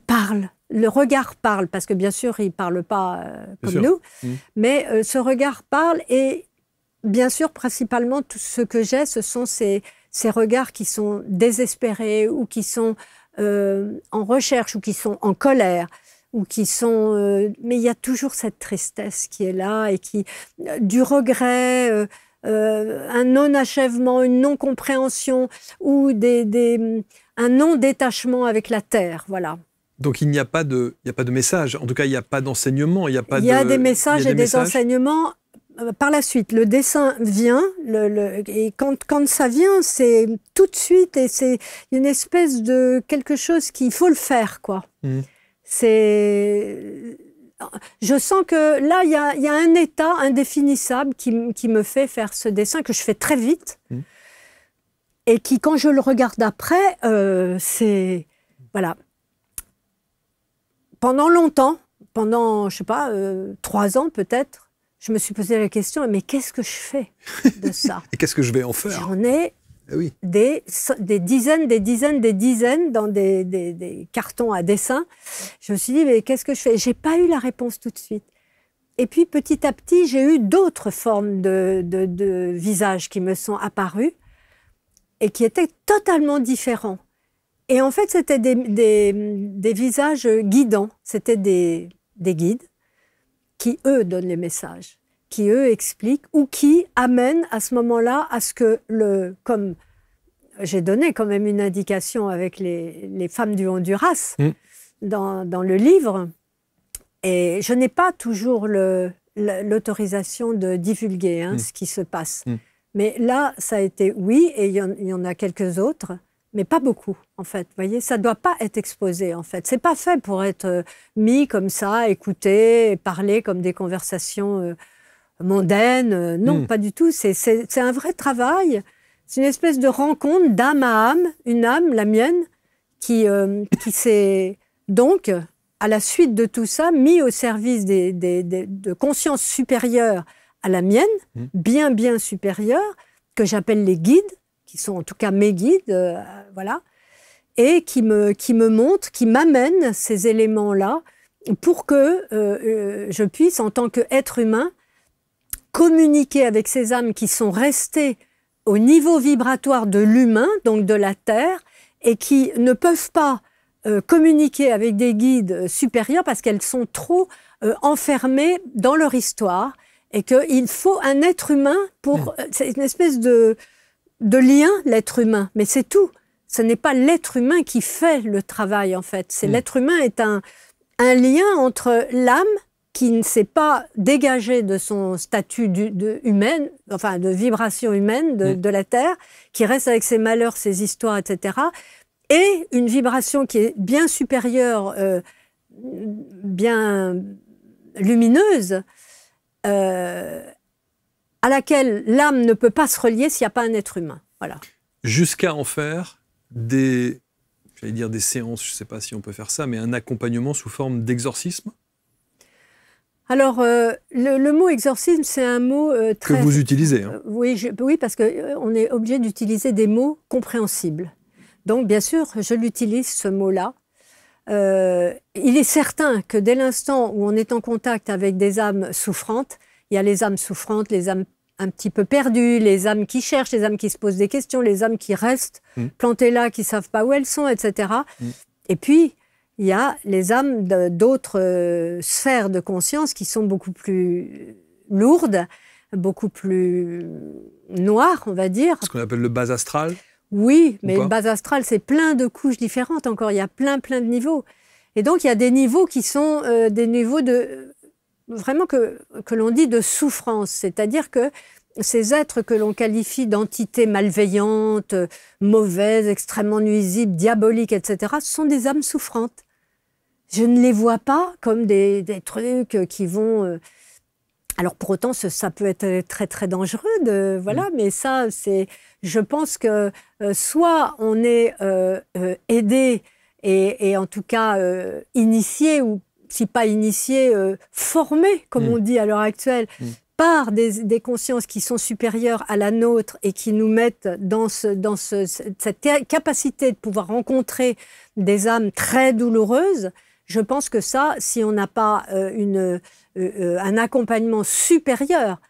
parle. Le regard parle, parce que bien sûr, il ne parle pas comme nous, mais ce regard parle et bien sûr, principalement, tout ce que j'ai, ce sont ces regards qui sont désespérés ou qui sont en recherche ou qui sont en colère ou qui sont... mais il y a toujours cette tristesse qui est là et du regret, un non-achèvement, une non-compréhension ou un non-détachement avec la terre, voilà. Donc il n'y a pas de message, en tout cas il n'y a pas d'enseignement, il y a des messages et des enseignements par la suite. Le dessin vient, et quand ça vient, c'est tout de suite et c'est une espèce de quelque chose qu'il faut le faire, quoi. Je sens que là il y a un état indéfinissable qui me fait faire ce dessin que je fais très vite et qui, quand je le regarde après, c'est... Voilà. Pendant longtemps, je sais pas, 3 ans peut-être, je me suis posé la question, mais qu'est-ce que je fais de ça? Et qu'est-ce que je vais en faire? J'en ai des dizaines dans des cartons à dessin. Je me suis dit, mais qu'est-ce que je fais? J'ai pas eu la réponse tout de suite. Et puis petit à petit, j'ai eu d'autres formes de visages qui me sont apparus et qui étaient totalement différents. Et en fait, c'était des visages guidants. C'était des guides qui, eux, donnent les messages, qui, eux, expliquent ou qui amènent à ce moment-là à ce que comme j'ai donné quand même une indication avec les femmes du Honduras dans le livre, et je n'ai pas toujours l'autorisation de divulguer ce qui se passe. Mais là, ça a été oui, et il y en a quelques autres. Mais pas beaucoup, en fait. Vous voyez, ça ne doit pas être exposé, en fait. Ce n'est pas fait pour être mis comme ça, écouté, parler comme des conversations mondaines. Non, pas du tout. C'est un vrai travail. C'est une espèce de rencontre d'âme à âme, une âme, la mienne, qui s'est donc, à la suite de tout ça, mis au service de conscience supérieure à la mienne, bien, bien supérieure, que j'appelle les guides, qui sont en tout cas mes guides, voilà, et qui me montrent, qui m'amènent ces éléments-là pour que je puisse, en tant qu'être humain, communiquer avec ces âmes qui sont restées au niveau vibratoire de l'humain, donc de la Terre, et qui ne peuvent pas communiquer avec des guides supérieurs parce qu'elles sont trop enfermées dans leur histoire, et qu'il faut un être humain pour... C'est une espèce de lien, l'être humain, mais c'est tout. Ce n'est pas l'être humain qui fait le travail, en fait. L'être humain est un lien entre l'âme qui ne s'est pas dégagée de son statut humaine, enfin de vibration humaine de la Terre, qui reste avec ses malheurs, ses histoires, etc., et une vibration qui est bien supérieure, bien lumineuse, à à laquelle l'âme ne peut pas se relier s'il n'y a pas un être humain. Voilà. Jusqu'à en faire des séances, je ne sais pas si on peut faire ça, mais un accompagnement sous forme d'exorcisme? Alors, le mot exorcisme, c'est un mot très... Que vous utilisez. Hein. Oui, parce qu'on est obligé d'utiliser des mots compréhensibles. Donc, bien sûr, je l'utilise, ce mot-là. Il est certain que dès l'instant où on est en contact avec des âmes souffrantes, il y a les âmes souffrantes, les âmes un petit peu perdues, les âmes qui cherchent, les âmes qui se posent des questions, les âmes qui restent plantées là, qui ne savent pas où elles sont, etc. Et puis, il y a les âmes d'autres sphères de conscience qui sont beaucoup plus lourdes, beaucoup plus noires, on va dire. Ce qu'on appelle le bas astral. Oui, mais le bas astral, c'est plein de couches différentes encore. Il y a plein de niveaux. Et donc, il y a des niveaux qui sont des niveaux de... Vraiment que l'on dit de souffrance. C'est-à-dire que ces êtres que l'on qualifie d'entités malveillantes, mauvaises, extrêmement nuisibles, diaboliques, etc., ce sont des âmes souffrantes. Je ne les vois pas comme des trucs qui vont... Alors pour autant, ça peut être très dangereux, voilà. Mais ça, je pense que soit on est aidé et en tout cas initié, ou si pas initié, formé, comme on dit à l'heure actuelle, par des consciences qui sont supérieures à la nôtre et qui nous mettent dans cette capacité de pouvoir rencontrer des âmes très douloureuses. Je pense que ça, si on n'a pas un accompagnement supérieur,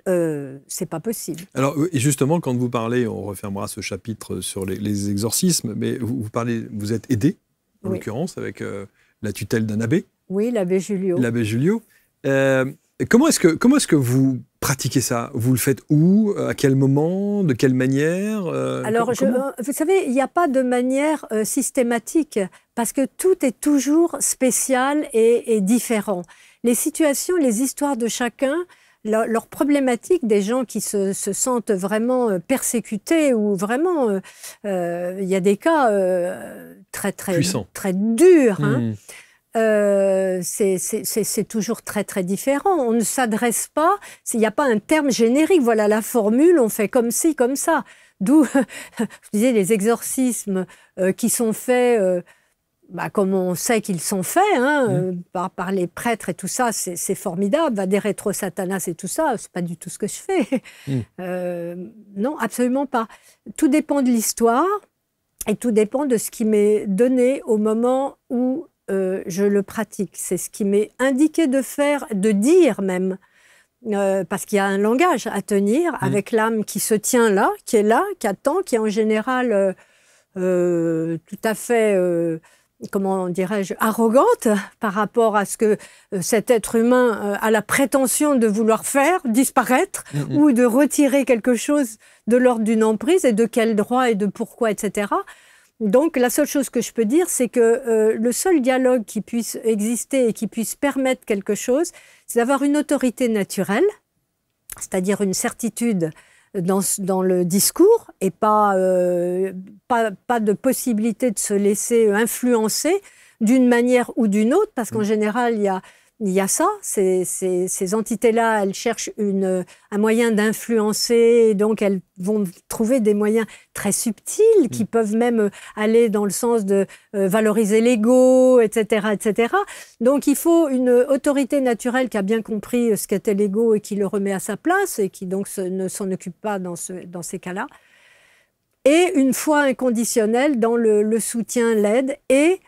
c'est pas possible. Alors, et justement, quand vous parlez, on refermera ce chapitre sur les exorcismes, mais vous êtes aidé, en l'occurrence, avec la tutelle d'un abbé. Oui, l'abbé Julio. L'abbé Julio. Comment est-ce que vous pratiquez ça? Vous le faites où? À quel moment? De quelle manière? Alors, vous savez, il n'y a pas de manière systématique, parce que tout est toujours spécial et différent. Les situations, les histoires de chacun, leurs problématiques, des gens qui se sentent vraiment persécutés, ou vraiment, il y a des cas très durs, hein. C'est toujours très différent. On ne s'adresse pas, il n'y a pas un terme générique, voilà la formule, on fait comme ci, comme ça. D'où, je disais, les exorcismes qui sont faits, comme on sait qu'ils sont faits, hein, par les prêtres et tout ça, c'est formidable, va des rétro-satanas et tout ça, c'est pas du tout ce que je fais. Non, absolument pas. Tout dépend de l'histoire et tout dépend de ce qui m'est donné au moment où je le pratique. C'est ce qui m'est indiqué de faire, de dire même, parce qu'il y a un langage à tenir avec l'âme qui se tient là, qui attend, qui est en général tout à fait, comment dirais-je, arrogante par rapport à ce que cet être humain a la prétention de vouloir faire, disparaître, ou de retirer quelque chose de l'ordre d'une emprise, et de quel droit et de pourquoi, etc. Donc, la seule chose que je peux dire, c'est que le seul dialogue qui puisse exister et qui puisse permettre quelque chose, c'est d'avoir une autorité naturelle, c'est-à-dire une certitude dans le discours, et pas de possibilité de se laisser influencer d'une manière ou d'une autre, parce qu'en général, il y a ça, ces entités-là, elles cherchent un moyen d'influencer, et donc elles vont trouver des moyens très subtils qui peuvent même aller dans le sens de valoriser l'ego, etc., etc. Donc il faut une autorité naturelle qui a bien compris ce qu'était l'ego et qui le remet à sa place, et qui donc ne s'en occupe pas dans ces cas-là. Et une foi inconditionnelle dans le soutien, l'aide, et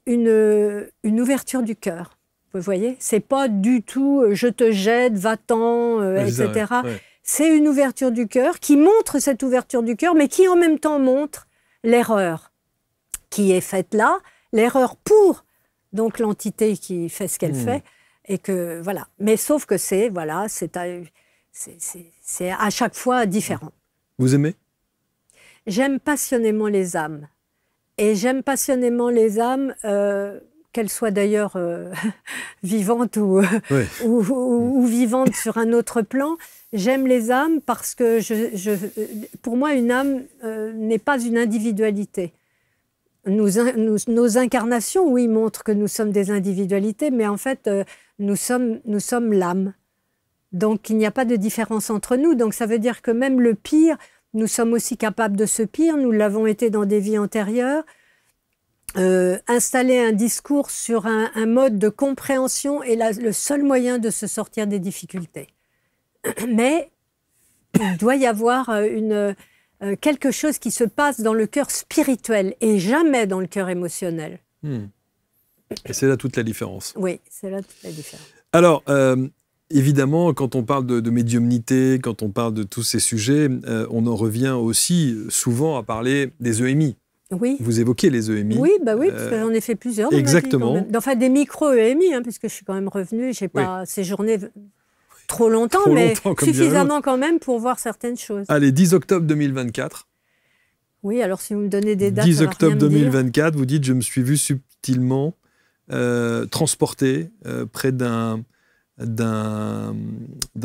une ouverture du cœur. Vous voyez, c'est pas du tout je te jette, va-t'en, etc. Ouais. C'est une ouverture du cœur qui montre cette ouverture du cœur, mais qui en même temps montre l'erreur qui est faite là, l'erreur pour donc l'entité qui fait ce qu'elle fait, et que voilà. Mais sauf que c'est à chaque fois différent. Vous aimez? J'aime passionnément les âmes, et j'aime passionnément les âmes. Qu'elles soient d'ailleurs vivantes ou vivantes sur un autre plan. J'aime les âmes parce que pour moi, une âme n'est pas une individualité. Nos incarnations, oui, montrent que nous sommes des individualités, mais en fait, nous sommes l'âme. Donc, il n'y a pas de différence entre nous. Donc, ça veut dire que même le pire, nous sommes aussi capables de ce pire. Nous l'avons été dans des vies antérieures. Installer un discours sur un mode de compréhension est le seul moyen de se sortir des difficultés. Mais il doit y avoir quelque chose qui se passe dans le cœur spirituel et jamais dans le cœur émotionnel. Et c'est là toute la différence. Oui, c'est là toute la différence. Alors, évidemment, quand on parle de médiumnité, quand on parle de tous ces sujets, on en revient aussi souvent à parler des EMI. Oui. Vous évoquez les EMI. Oui, bah oui, parce que j'en ai fait plusieurs. Exactement. Ma vie, enfin, des micro-EMI, hein, puisque je suis quand même revenue. Je n'ai pas séjourné trop longtemps, mais suffisamment quand même pour voir certaines choses. Allez, 10 octobre 2024. Oui, alors si vous me donnez des dates, 10 octobre ça va rien me dire. 2024, vous dites « Je me suis vu subtilement transporté près d'un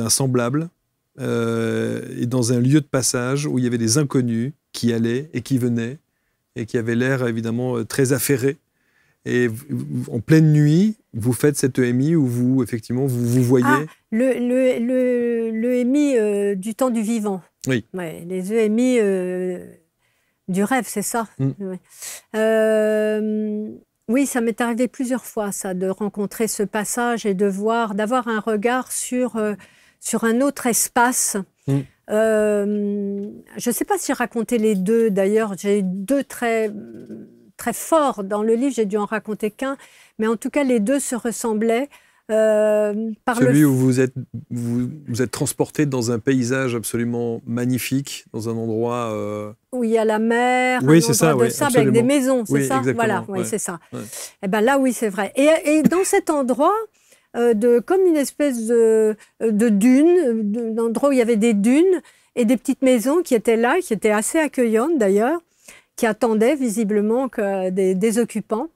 semblable et dans un lieu de passage où il y avait des inconnus qui allaient et qui venaient et qui avaient l'air évidemment très affairés. Et en pleine nuit, vous faites cette EMI où vous, effectivement, vous voyez... Ah, le EMI du temps du vivant. Oui. Ouais, les EMI du rêve, c'est ça. Oui. Oui, ça m'est arrivé plusieurs fois, ça, de rencontrer ce passage et d'avoir un regard sur un autre espace. Je ne sais pas si j'ai raconté les deux, d'ailleurs. J'ai eu deux très forts dans le livre, j'ai dû en raconter qu'un, mais en tout cas, les deux se ressemblaient. Celui où vous êtes transporté dans un paysage absolument magnifique, dans un endroit... où il y a la mer, oui, un endroit de sable absolument. avec des maisons, c'est oui, ça? Voilà, oui, c'est ça. Ouais. Et ben là, oui, c'est vrai. Et dans cet endroit, comme une espèce de dune, d'endroit où il y avait des dunes et des petites maisons qui étaient là, qui étaient assez accueillantes d'ailleurs, qui attendaient visiblement des occupants.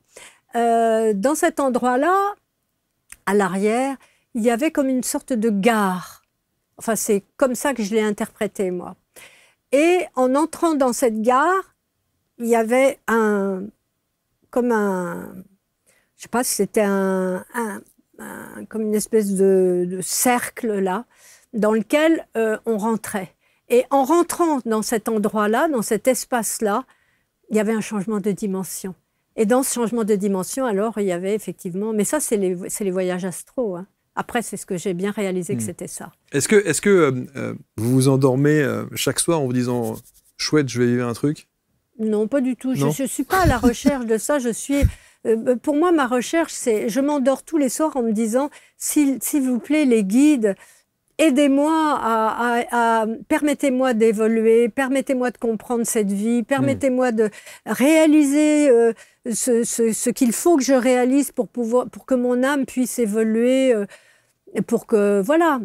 Dans cet endroit-là, à l'arrière, il y avait comme une sorte de gare. Enfin, c'est comme ça que je l'ai interprété, moi. Et en entrant dans cette gare, il y avait je sais pas si c'était comme une espèce de cercle là, dans lequel on rentrait. Et en rentrant dans cet endroit-là, dans cet espace-là, il y avait un changement de dimension. Et dans ce changement de dimension, alors, il y avait effectivement... Mais ça, c'est les voyages astraux. Hein. Après, c'est ce que j'ai bien réalisé que c'était ça. Est-ce que vous vous endormez chaque soir en vous disant « Chouette, je vais vivre un truc » ? Non, pas du tout. Je ne suis pas à la recherche de ça. Pour moi, ma recherche, c'est... Je m'endors tous les soirs en me disant « S'il vous plaît, les guides... » Aidez-moi permettez-moi d'évoluer, permettez-moi de comprendre cette vie, permettez-moi de réaliser ce qu'il faut que je réalise pour que mon âme puisse évoluer, pour que, voilà.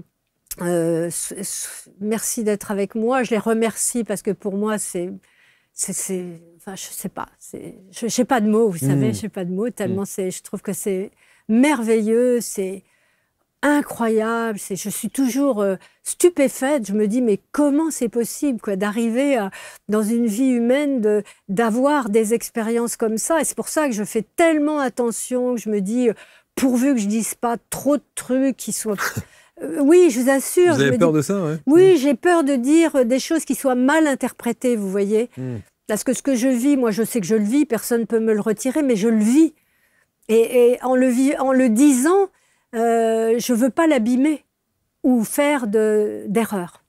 Merci d'être avec moi, je les remercie parce que pour moi, enfin, je sais pas, j'ai pas de mots, vous savez, j'ai pas de mots, tellement je trouve que c'est merveilleux, c'est incroyable, je suis toujours stupéfaite, je me dis mais comment c'est possible quoi, d'arriver dans une vie humaine, d'avoir des expériences comme ça, et c'est pour ça que je fais tellement attention, que je me dis pourvu que je dise pas trop de trucs qui soient... oui, je vous assure. Vous avez peur de ça, ouais? Oui, j'ai peur de dire des choses qui soient mal interprétées, vous voyez. Parce que ce que je vis, moi je sais que je le vis, personne ne peut me le retirer, mais je le vis. Et en le disant, je ne veux pas l'abîmer ou faire d'erreurs.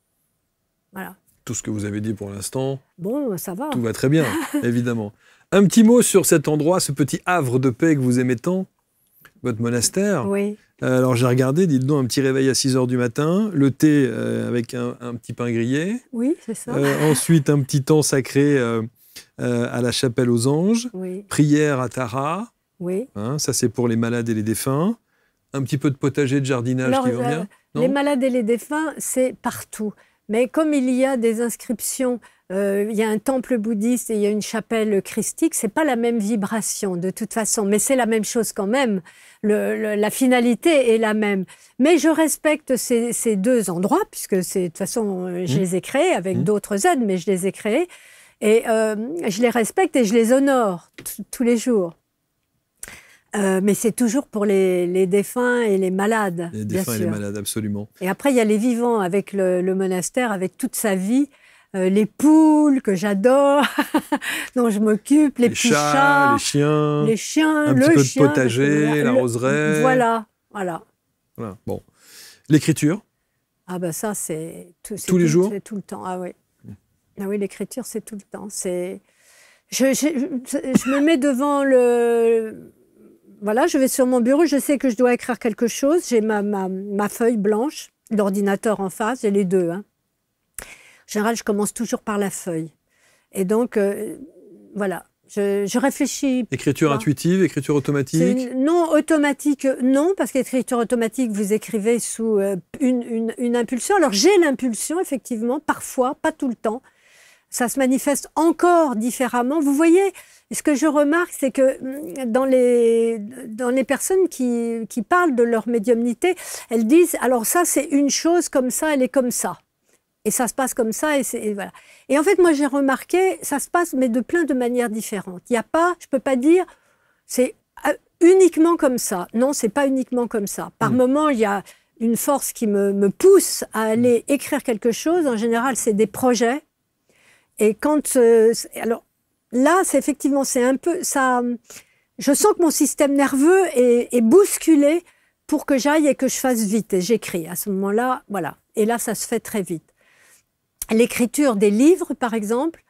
Voilà. Tout ce que vous avez dit pour l'instant, bon, ça va. Tout va très bien, évidemment. Un petit mot sur cet endroit, ce petit havre de paix que vous aimez tant, votre monastère. Oui. Alors j'ai regardé, dites donc, un petit réveil à 6 h du matin, le thé avec un petit pain grillé. Oui, c'est ça. Ensuite, un petit temps sacré à la chapelle aux anges. Oui. Prière à Tara. Oui. Hein, ça, c'est pour les malades et les défunts. Un petit peu de potager, de jardinage qui va bien. Les malades et les défunts, c'est partout. Mais comme il y a des inscriptions, il y a un temple bouddhiste et il y a une chapelle christique, c'est pas la même vibration de toute façon, mais c'est la même chose quand même. La finalité est la même. Mais je respecte ces deux endroits, puisque de toute façon, je les ai créés avec d'autres aides, mais je les ai créés. Et je les respecte et je les honore tous les jours. Mais c'est toujours pour les défunts et les malades, Les bien défunts et sûr. les malades, absolument. Et après, il y a les vivants avec le monastère, avec toute sa vie. Les poules que j'adore, dont je m'occupe, les petits chats, les chiens, le un petit peu de chien, potager, la roseraie. Voilà. Voilà. Bon. L'écriture, Ah ben ça, c'est tous les jours. C'est tout le temps. Ah oui. Ah oui, l'écriture, c'est tout le temps. Je me mets devant le... Voilà, je vais sur mon bureau, je sais que je dois écrire quelque chose. J'ai ma feuille blanche, l'ordinateur en face, j'ai les deux. Hein. En général, je commence toujours par la feuille. Et donc, voilà, je réfléchis. Écriture pas. intuitive, écriture automatique. Non, automatique, non, parce qu'écriture automatique, vous écrivez sous une impulsion. Alors, j'ai l'impulsion, effectivement, parfois, pas tout le temps. Ça se manifeste encore différemment. Vous voyez, ce que je remarque, c'est que dans les personnes qui parlent de leur médiumnité, elles disent, alors ça, c'est une chose comme ça, elle est comme ça. Et ça se passe comme ça, et voilà. Et en fait, moi, j'ai remarqué, ça se passe, mais de plein de manières différentes. Il n'y a pas, je ne peux pas dire, c'est uniquement comme ça. Non, c'est pas uniquement comme ça. Par moment, il y a une force qui me pousse à aller écrire quelque chose. En général, c'est des projets. Et quand... alors, là, c'est effectivement, c'est un peu... ça. Je sens que mon système nerveux est bousculé pour que j'aille et que je fasse vite. Et j'écris. À ce moment-là, voilà. Et là, ça se fait très vite. L'écriture des livres, par exemple,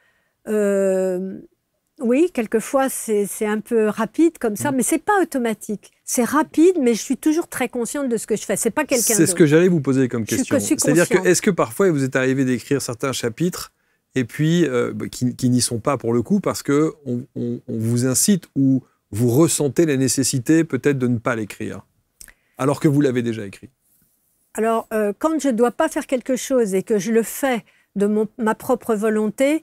oui, quelquefois, c'est un peu rapide comme ça, mais c'est pas automatique. C'est rapide, mais je suis toujours très consciente de ce que je fais. C'est pas quelqu'un d'autre. C'est ce que j'allais vous poser comme question. Je suis C'est-à-dire que, consciente. est-ce que parfois, il vous est arrivé d'écrire certains chapitres et puis qui n'y sont pas pour le coup parce qu'on vous incite ou vous ressentez la nécessité peut-être de ne pas l'écrire, alors que vous l'avez déjà écrit? Alors, quand je ne dois pas faire quelque chose et que je le fais de ma propre volonté,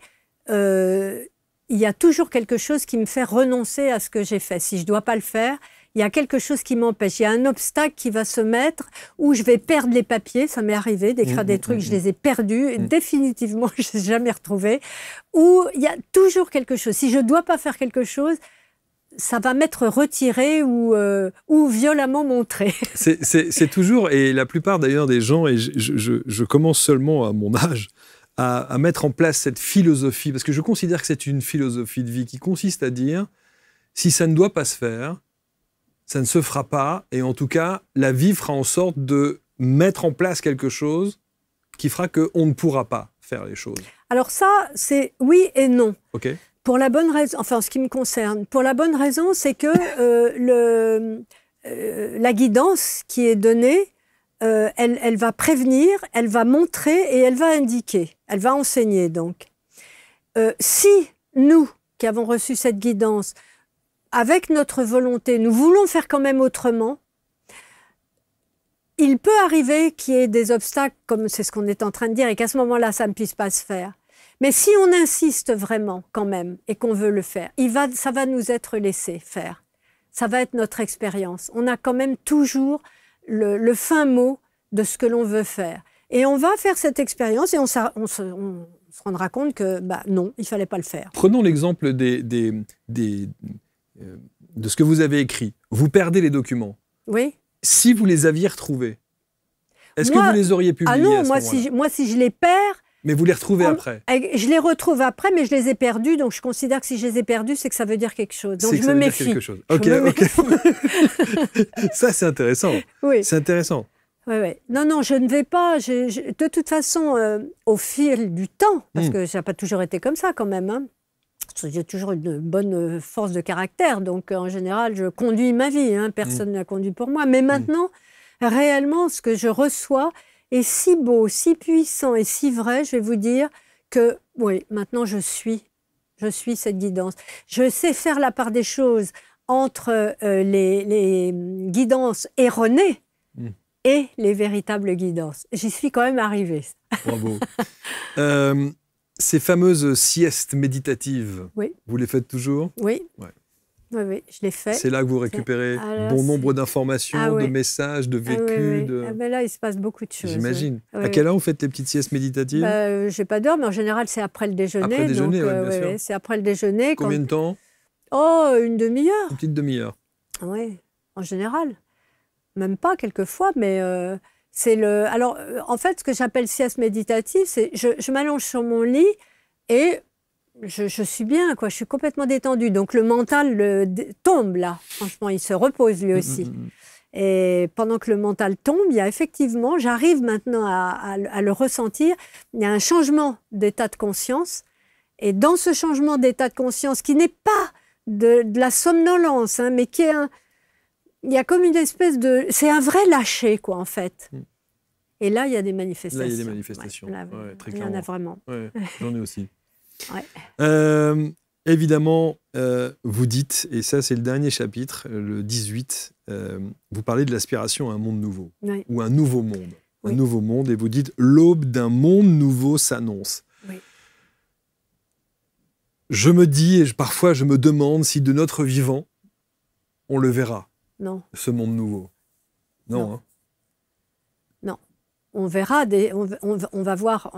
il y a toujours quelque chose qui me fait renoncer à ce que j'ai fait. Si je ne dois pas le faire, il y a quelque chose qui m'empêche. Il y a un obstacle qui va se mettre où je vais perdre les papiers. Ça m'est arrivé d'écrire des trucs, je les ai perdus. Et définitivement, je ne les ai jamais retrouvés. Ou il y a toujours quelque chose. Si je ne dois pas faire quelque chose, ça va m'être retiré ou violemment montré. C'est toujours, et la plupart d'ailleurs des gens, et je commence seulement à mon âge, à mettre en place cette philosophie, parce que je considère que c'est une philosophie de vie qui consiste à dire, si ça ne doit pas se faire, ça ne se fera pas, et en tout cas, la vie fera en sorte de mettre en place quelque chose qui fera qu'on ne pourra pas faire les choses. Alors ça, c'est oui et non. Ok. Pour la bonne raison, enfin en ce qui me concerne, pour la bonne raison, c'est que la guidance qui est donnée, elle va prévenir, elle va montrer et elle va indiquer, elle va enseigner donc. Si nous, qui avons reçu cette guidance, avec notre volonté, nous voulons faire quand même autrement, il peut arriver qu'il y ait des obstacles, comme c'est ce qu'on est en train de dire, et qu'à ce moment-là, ça ne puisse pas se faire. Mais si on insiste vraiment quand même et qu'on veut le faire, ça va nous être laissé faire. Ça va être notre expérience. On a quand même toujours le fin mot de ce que l'on veut faire. Et on va faire cette expérience et on se rendra compte que non, il ne fallait pas le faire. Prenons l'exemple de ce que vous avez écrit. Vous perdez les documents. Oui. Si vous les aviez retrouvés, est-ce que vous les auriez publiés? Ah non, à ce moi si je les perds... Mais vous les retrouvez après? Je les retrouve après, mais je les ai perdus, donc je considère que si je les ai perdus, c'est que ça veut dire quelque chose. Donc je me méfie. Quelque chose. Ok. Ça, c'est intéressant. Oui. C'est intéressant. Oui. Non, je ne vais pas. De toute façon, au fil du temps, parce que ça n'a pas toujours été comme ça quand même, hein, j'ai toujours une bonne force de caractère, donc en général, je conduis ma vie, hein, personne ne la conduit pour moi. Mais maintenant, réellement, ce que je reçois est si beau, si puissant et si vrai, je vais vous dire que, oui, maintenant je suis cette guidance. Je sais faire la part des choses entre les guidances erronées et les véritables guidances. J'y suis quand même arrivée. Bravo. Ces fameuses siestes méditatives, vous les faites toujours? Oui. Oui, je l'ai fait. C'est là que vous récupérez bon nombre d'informations, de messages, de vécus. Là, il se passe beaucoup de choses. J'imagine. À quelle heure vous faites les petites siestes méditatives? Je n'ai pas d'heure, mais en général, c'est après le déjeuner. Après le déjeuner, bien sûr. C'est après le déjeuner. Combien de temps? Oh, une demi-heure. Une petite demi-heure. Oui, en général. Même pas quelquefois, mais c'est le... Alors, en fait, ce que j'appelle sieste méditative, c'est je m'allonge sur mon lit et je suis bien, quoi. Je suis complètement détendue. Donc, le mental tombe, là. Franchement, il se repose, lui aussi. Et pendant que le mental tombe, il y a effectivement, j'arrive maintenant à le ressentir, il y a un changement d'état de conscience. Et dans ce changement d'état de conscience, qui n'est pas de la somnolence, hein, mais qui est il y a comme une espèce de... C'est un vrai lâcher, quoi, en fait. Et là, il y a des manifestations. Là, il y a des manifestations. Ouais, là, très il y en a vraiment. Ouais, j'en ai aussi. Ouais. Évidemment, vous dites, et ça c'est le dernier chapitre, le 18, vous parlez de l'aspiration à un monde nouveau, Oui. ou un nouveau monde. Oui. Un nouveau monde, et vous dites « l'aube d'un monde nouveau s'annonce ». Oui. Je me dis, et parfois je me demande si de notre vivant, on le verra, Non. ce monde nouveau. Non, Non. hein. Non. On verra, on va voir...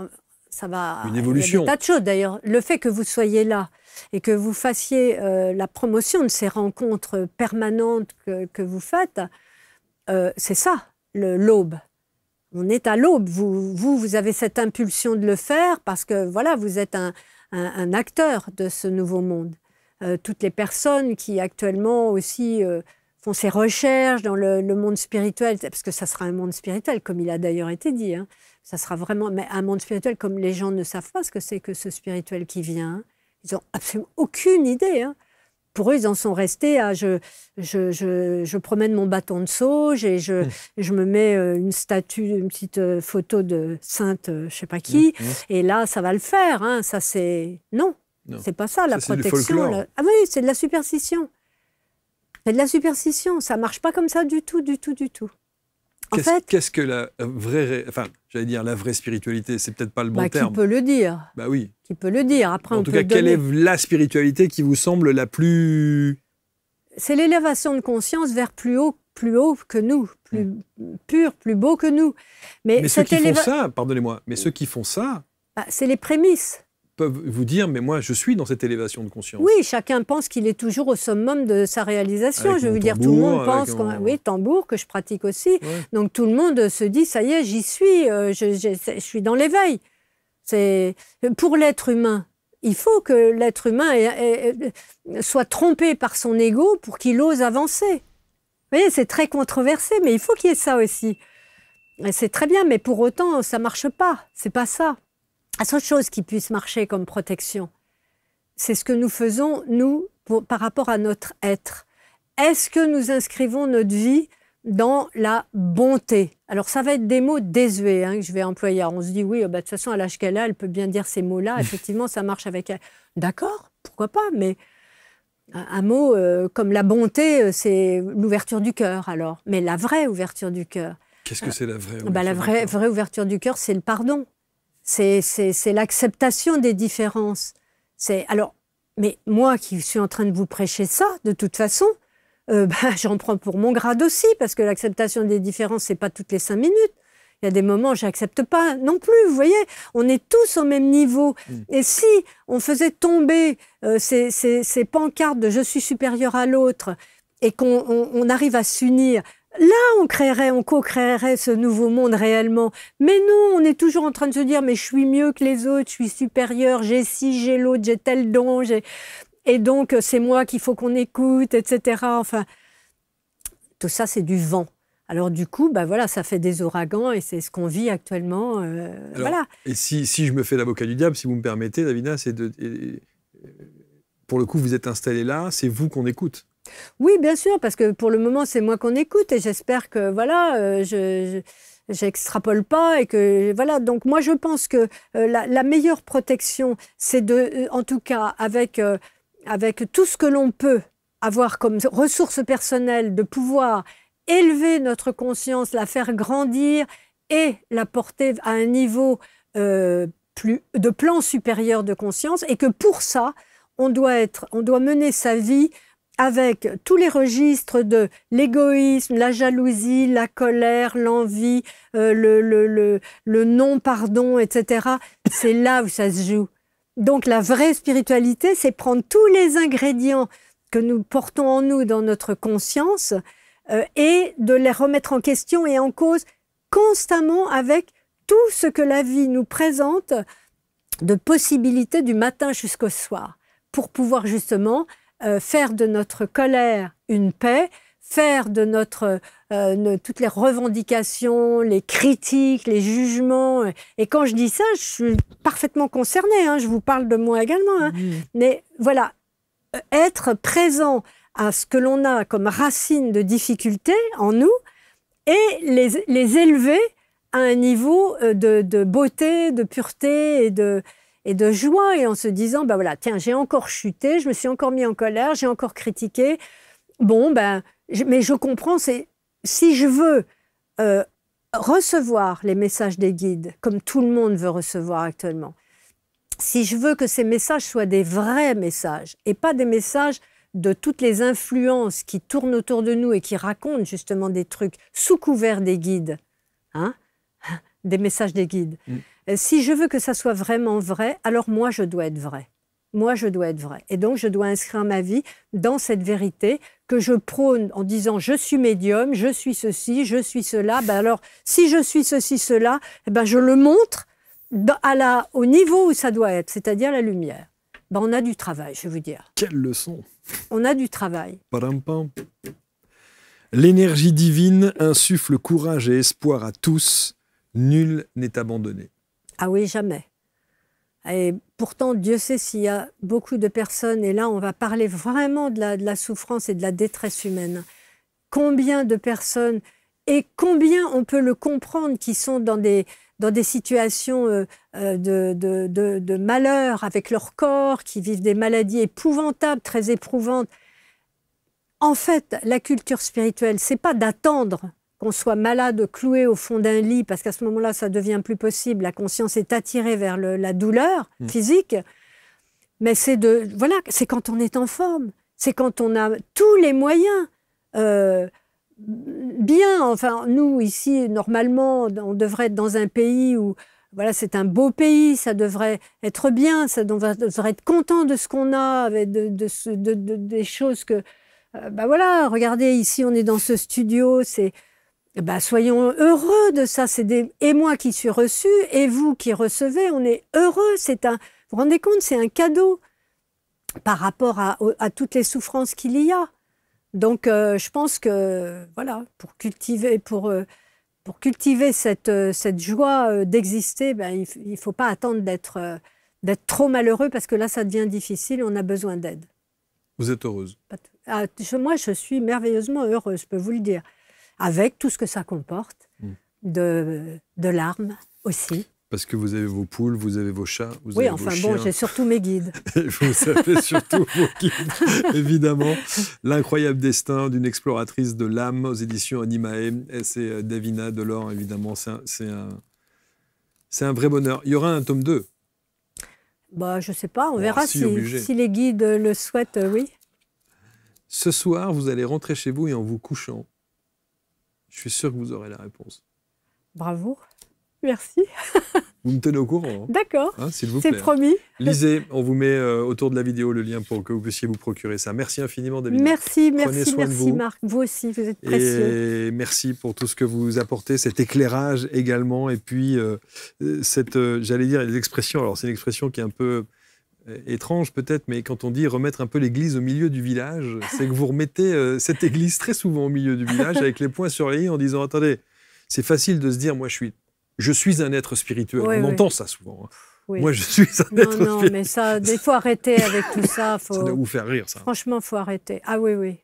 Ça va, une évolution. Il y a des tas de choses d'ailleurs. Le fait que vous soyez là et que vous fassiez la promotion de ces rencontres permanentes que vous faites, c'est ça, l'aube. On est à l'aube. Vous avez cette impulsion de le faire parce que voilà, vous êtes un acteur de ce nouveau monde. Toutes les personnes qui actuellement aussi font ces recherches dans le monde spirituel, parce que ça sera un monde spirituel, comme il a d'ailleurs été dit, hein. Ça sera vraiment mais un monde spirituel comme les gens ne savent pas ce que c'est que ce spirituel qui vient. Ils n'ont absolument aucune idée. Hein. Pour eux, ils en sont restés à je promène mon bâton de sauge et je me mets une statue, une petite photo de sainte, je ne sais pas qui, et là, ça va le faire. Hein. Ça, c'est... Non, c'est pas ça, la protection. Ah oui, c'est de la superstition. C'est de la superstition. Ça ne marche pas comme ça du tout, du tout, du tout. Qu'est-ce que la vraie... Enfin, j'allais dire la vraie spiritualité, c'est peut-être pas le bon terme. Qui peut le dire. Bah oui. Qui peut le dire. Après, en tout cas, quelle est la spiritualité qui vous semble la plus... C'est l'élévation de conscience vers plus haut que nous, plus pur, plus beau que nous. Mais ceux qui font ça, pardonnez-moi, mais ceux qui font ça... Bah, c'est les prémices. Peuvent vous dire, mais moi, je suis dans cette élévation de conscience. Oui, chacun pense qu'il est toujours au summum de sa réalisation. Avec je veux dire, tout le monde pense... Oui, tambour, que je pratique aussi. Ouais. Donc, tout le monde se dit, ça y est, j'y suis, je suis dans l'éveil. Pour l'être humain, il faut que l'être humain soit trompé par son ego pour qu'il ose avancer. Vous voyez, c'est très controversé, mais il faut qu'il y ait ça aussi. C'est très bien, mais pour autant, ça ne marche pas. C'est pas ça. La seule chose qui puisse marcher comme protection, c'est ce que nous faisons, nous, par rapport à notre être. Est-ce que nous inscrivons notre vie dans la bonté? Alors, ça va être des mots désuets hein, que je vais employer. Alors, on se dit, oui, bah, de toute façon, à l'âge qu'elle a, elle peut bien dire ces mots-là. Effectivement, ça marche avec elle. D'accord, pourquoi pas, mais un mot comme la bonté, c'est l'ouverture du cœur, alors. Mais la vraie ouverture du cœur. Qu'est-ce que c'est la vraie ouverture La vraie ouverture du cœur, c'est le pardon. C'est l'acceptation des différences. Alors, mais moi qui suis en train de vous prêcher ça, de toute façon, j'en prends pour mon grade aussi, parce que l'acceptation des différences, c'est pas toutes les 5 minutes. Il y a des moments où je n'accepte pas non plus, vous voyez. On est tous au même niveau. Et si on faisait tomber ces pancartes de « je suis supérieur à l'autre » et qu'on arrive à s'unir, là, on co-créerait ce nouveau monde réellement. Mais nous, on est toujours en train de se dire « mais je suis mieux que les autres, je suis supérieur, j'ai ci, j'ai l'autre, j'ai tel don, et donc c'est moi qu'il faut qu'on écoute, etc. » Enfin, tout ça, c'est du vent. Alors du coup, bah voilà, ça fait des ouragans et c'est ce qu'on vit actuellement. Alors, voilà. Et si je me fais l'avocat du diable, si vous me permettez, Davina, pour le coup, vous êtes installé là, c'est vous qu'on écoute. Oui, bien sûr, parce que pour le moment, c'est moi qu'on écoute et j'espère que voilà, j'extrapole pas et que voilà. Donc moi, je pense que la meilleure protection, c'est en tout cas avec tout ce que l'on peut avoir comme ressources personnelles, de pouvoir élever notre conscience, la faire grandir et la porter à un niveau de plan supérieur de conscience, et que pour ça, on doit mener sa vie avec tous les registres de l'égoïsme, la jalousie, la colère, l'envie, le non-pardon, etc. C'est là où ça se joue. Donc la vraie spiritualité, c'est prendre tous les ingrédients que nous portons en nous dans notre conscience et de les remettre en question et en cause constamment avec tout ce que la vie nous présente de possibilités du matin jusqu'au soir, pour pouvoir justement faire de notre colère une paix, faire de toutes les revendications, les critiques, les jugements. Et quand je dis ça, je suis parfaitement concernée, hein, je vous parle de moi également. Hein. Mais voilà, être présent à ce que l'on a comme racines de difficultés en nous et les élever à un niveau de beauté, de pureté et de joie, et en se disant, ben voilà, tiens, j'ai encore chuté, je me suis encore mis en colère, j'ai encore critiqué. Bon, mais je comprends, si je veux recevoir les messages des guides, comme tout le monde veut recevoir actuellement, si je veux que ces messages soient des vrais messages, et pas des messages de toutes les influences qui tournent autour de nous et qui racontent justement des trucs sous couvert des guides, hein, des messages des guides. Si je veux que ça soit vraiment vrai, alors moi, je dois être vrai. Moi, je dois être vrai. Et donc, je dois inscrire ma vie dans cette vérité que je prône en disant « je suis médium, je suis ceci, je suis cela ». Ben alors, si je suis ceci, cela, ben je le montre au niveau où ça doit être, c'est-à-dire la lumière. Ben on a du travail, je veux dire. Quelle leçon! On a du travail. Pam. L'énergie divine insuffle courage et espoir à tous. Nul n'est abandonné. Ah oui, jamais. Et pourtant, Dieu sait s'il y a beaucoup de personnes, et là on va parler vraiment de la souffrance et de la détresse humaine. Combien de personnes, et combien on peut le comprendre, qui sont dans des situations de malheur avec leur corps, qui vivent des maladies épouvantables, très éprouvantes. En fait, la culture spirituelle, c'est pas d'attendre qu'on soit malade, cloué au fond d'un lit, parce qu'à ce moment-là, ça devient plus possible. La conscience est attirée vers la douleur physique. Mais c'est quand on est en forme. C'est quand on a tous les moyens. Enfin, nous, ici, normalement, on devrait être dans un pays où, voilà, c'est un beau pays, ça devrait être bien, ça devrait être content de ce qu'on a, des choses que... voilà, regardez, ici, on est dans ce studio, soyons heureux de ça. Et moi qui suis reçu, et vous qui recevez, on est heureux. Vous vous rendez compte, c'est un cadeau par rapport à toutes les souffrances qu'il y a. Donc, je pense que, voilà, pour cultiver cette joie d'exister, il ne faut pas attendre d'être trop malheureux, parce que là, ça devient difficile et on a besoin d'aide. Vous êtes heureuse? Moi, je suis merveilleusement heureuse, je peux vous le dire. Avec tout ce que ça comporte, de larmes aussi. Parce que vous avez vos poules, vous avez vos chats, vous avez vos chiens. Bon, j'ai surtout mes guides. Et vous avez surtout vos guides, évidemment. L'incroyable destin d'une exploratrice de l'âme aux éditions Animae. C'est Davina Delors, évidemment. C'est un vrai bonheur. Il y aura un tome 2. Je ne sais pas, on verra si les guides le souhaitent, oui. Ce soir, vous allez rentrer chez vous et en vous couchant, je suis sûr que vous aurez la réponse. Bravo, merci. Vous me tenez au courant. D'accord, s'il vous plaît. C'est promis. Lisez, on vous met autour de la vidéo le lien pour que vous puissiez vous procurer ça. Merci infiniment, David. Merci vous. Marc. Vous aussi, vous êtes précieux. Et merci pour tout ce que vous apportez, cet éclairage également. Et puis, j'allais dire, les expressions. Alors, c'est une expression qui est un peu étrange peut-être, mais quand on dit remettre un peu l'église au milieu du village, c'est que vous remettez cette église très souvent au milieu du village avec les points sur les i en disant « Attendez, c'est facile de se dire, moi je suis un être spirituel. » On entend ça souvent. Hein. Oui. Moi, je suis un être spirituel. Non, mais ça, il faut arrêter avec tout ça. Ça doit vous faire rire, ça. Franchement, il faut arrêter. Ah oui.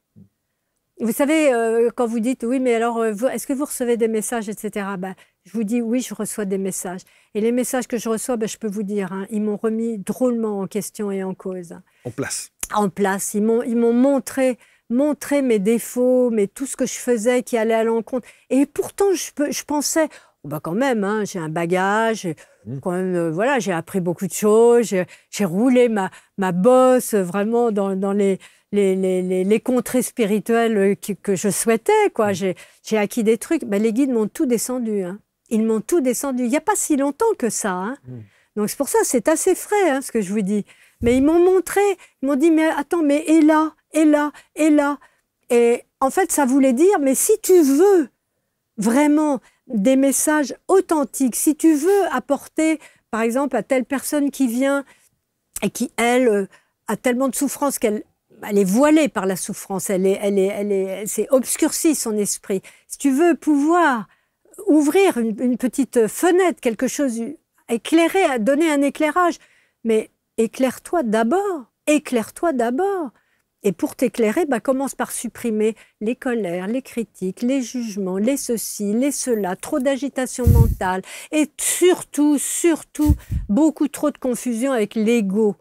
Vous savez, quand vous dites « Oui, mais alors, est-ce que vous recevez des messages, etc. » Je vous dis « Oui, je reçois des messages. » Et les messages que je reçois, je peux vous dire, ils m'ont remis drôlement en question et en cause. En place. En place. Ils m'ont montré mes défauts, tout ce que je faisais qui allait à l'encontre. Et pourtant, je pensais, quand même, j'ai un bagage, quand même, j'ai appris beaucoup de choses, j'ai roulé ma bosse vraiment dans les contrées spirituelles que je souhaitais, quoi. J'ai acquis des trucs. Les guides m'ont tout descendu. Ils m'ont tout descendu. Il n'y a pas si longtemps que ça. Donc c'est pour ça, c'est assez frais, ce que je vous dis. Mais ils m'ont montré, ils m'ont dit, mais attends, mais et là, et là, et là. Et en fait, ça voulait dire, mais si tu veux vraiment des messages authentiques, si tu veux apporter, par exemple, à telle personne qui vient et qui, elle, a tellement de souffrance qu'elle est voilée par la souffrance, c'est obscurci son esprit. Si tu veux pouvoir ouvrir une petite fenêtre, quelque chose, éclairer, donner un éclairage, mais éclaire-toi d'abord, éclaire-toi d'abord. Et pour t'éclairer, commence par supprimer les colères, les critiques, les jugements, les ceci, les cela, trop d'agitation mentale et surtout, beaucoup trop de confusion avec l'ego.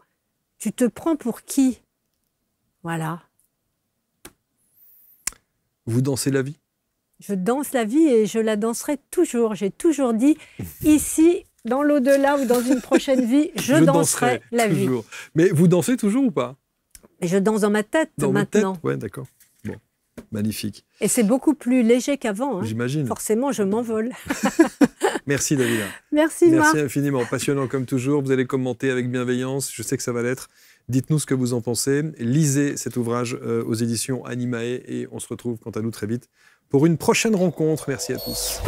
Tu te prends pour qui? Voilà. Vous dansez la vie? Je danse la vie et je la danserai toujours. J'ai toujours dit, ici, dans l'au-delà ou dans une prochaine vie, je danserai la toujours. vie. Mais vous dansez toujours ou pas? Et je danse dans ma tête maintenant. Oui, d'accord. Bon, magnifique. Et c'est beaucoup plus léger qu'avant. Hein. J'imagine. Forcément, je m'envole. Merci Dalila. Merci Marc. Merci infiniment. Passionnant comme toujours. Vous allez commenter avec bienveillance. Je sais que ça va l'être. Dites-nous ce que vous en pensez. Lisez cet ouvrage aux éditions Animae et on se retrouve quant à nous très vite pour une prochaine rencontre. Merci à tous.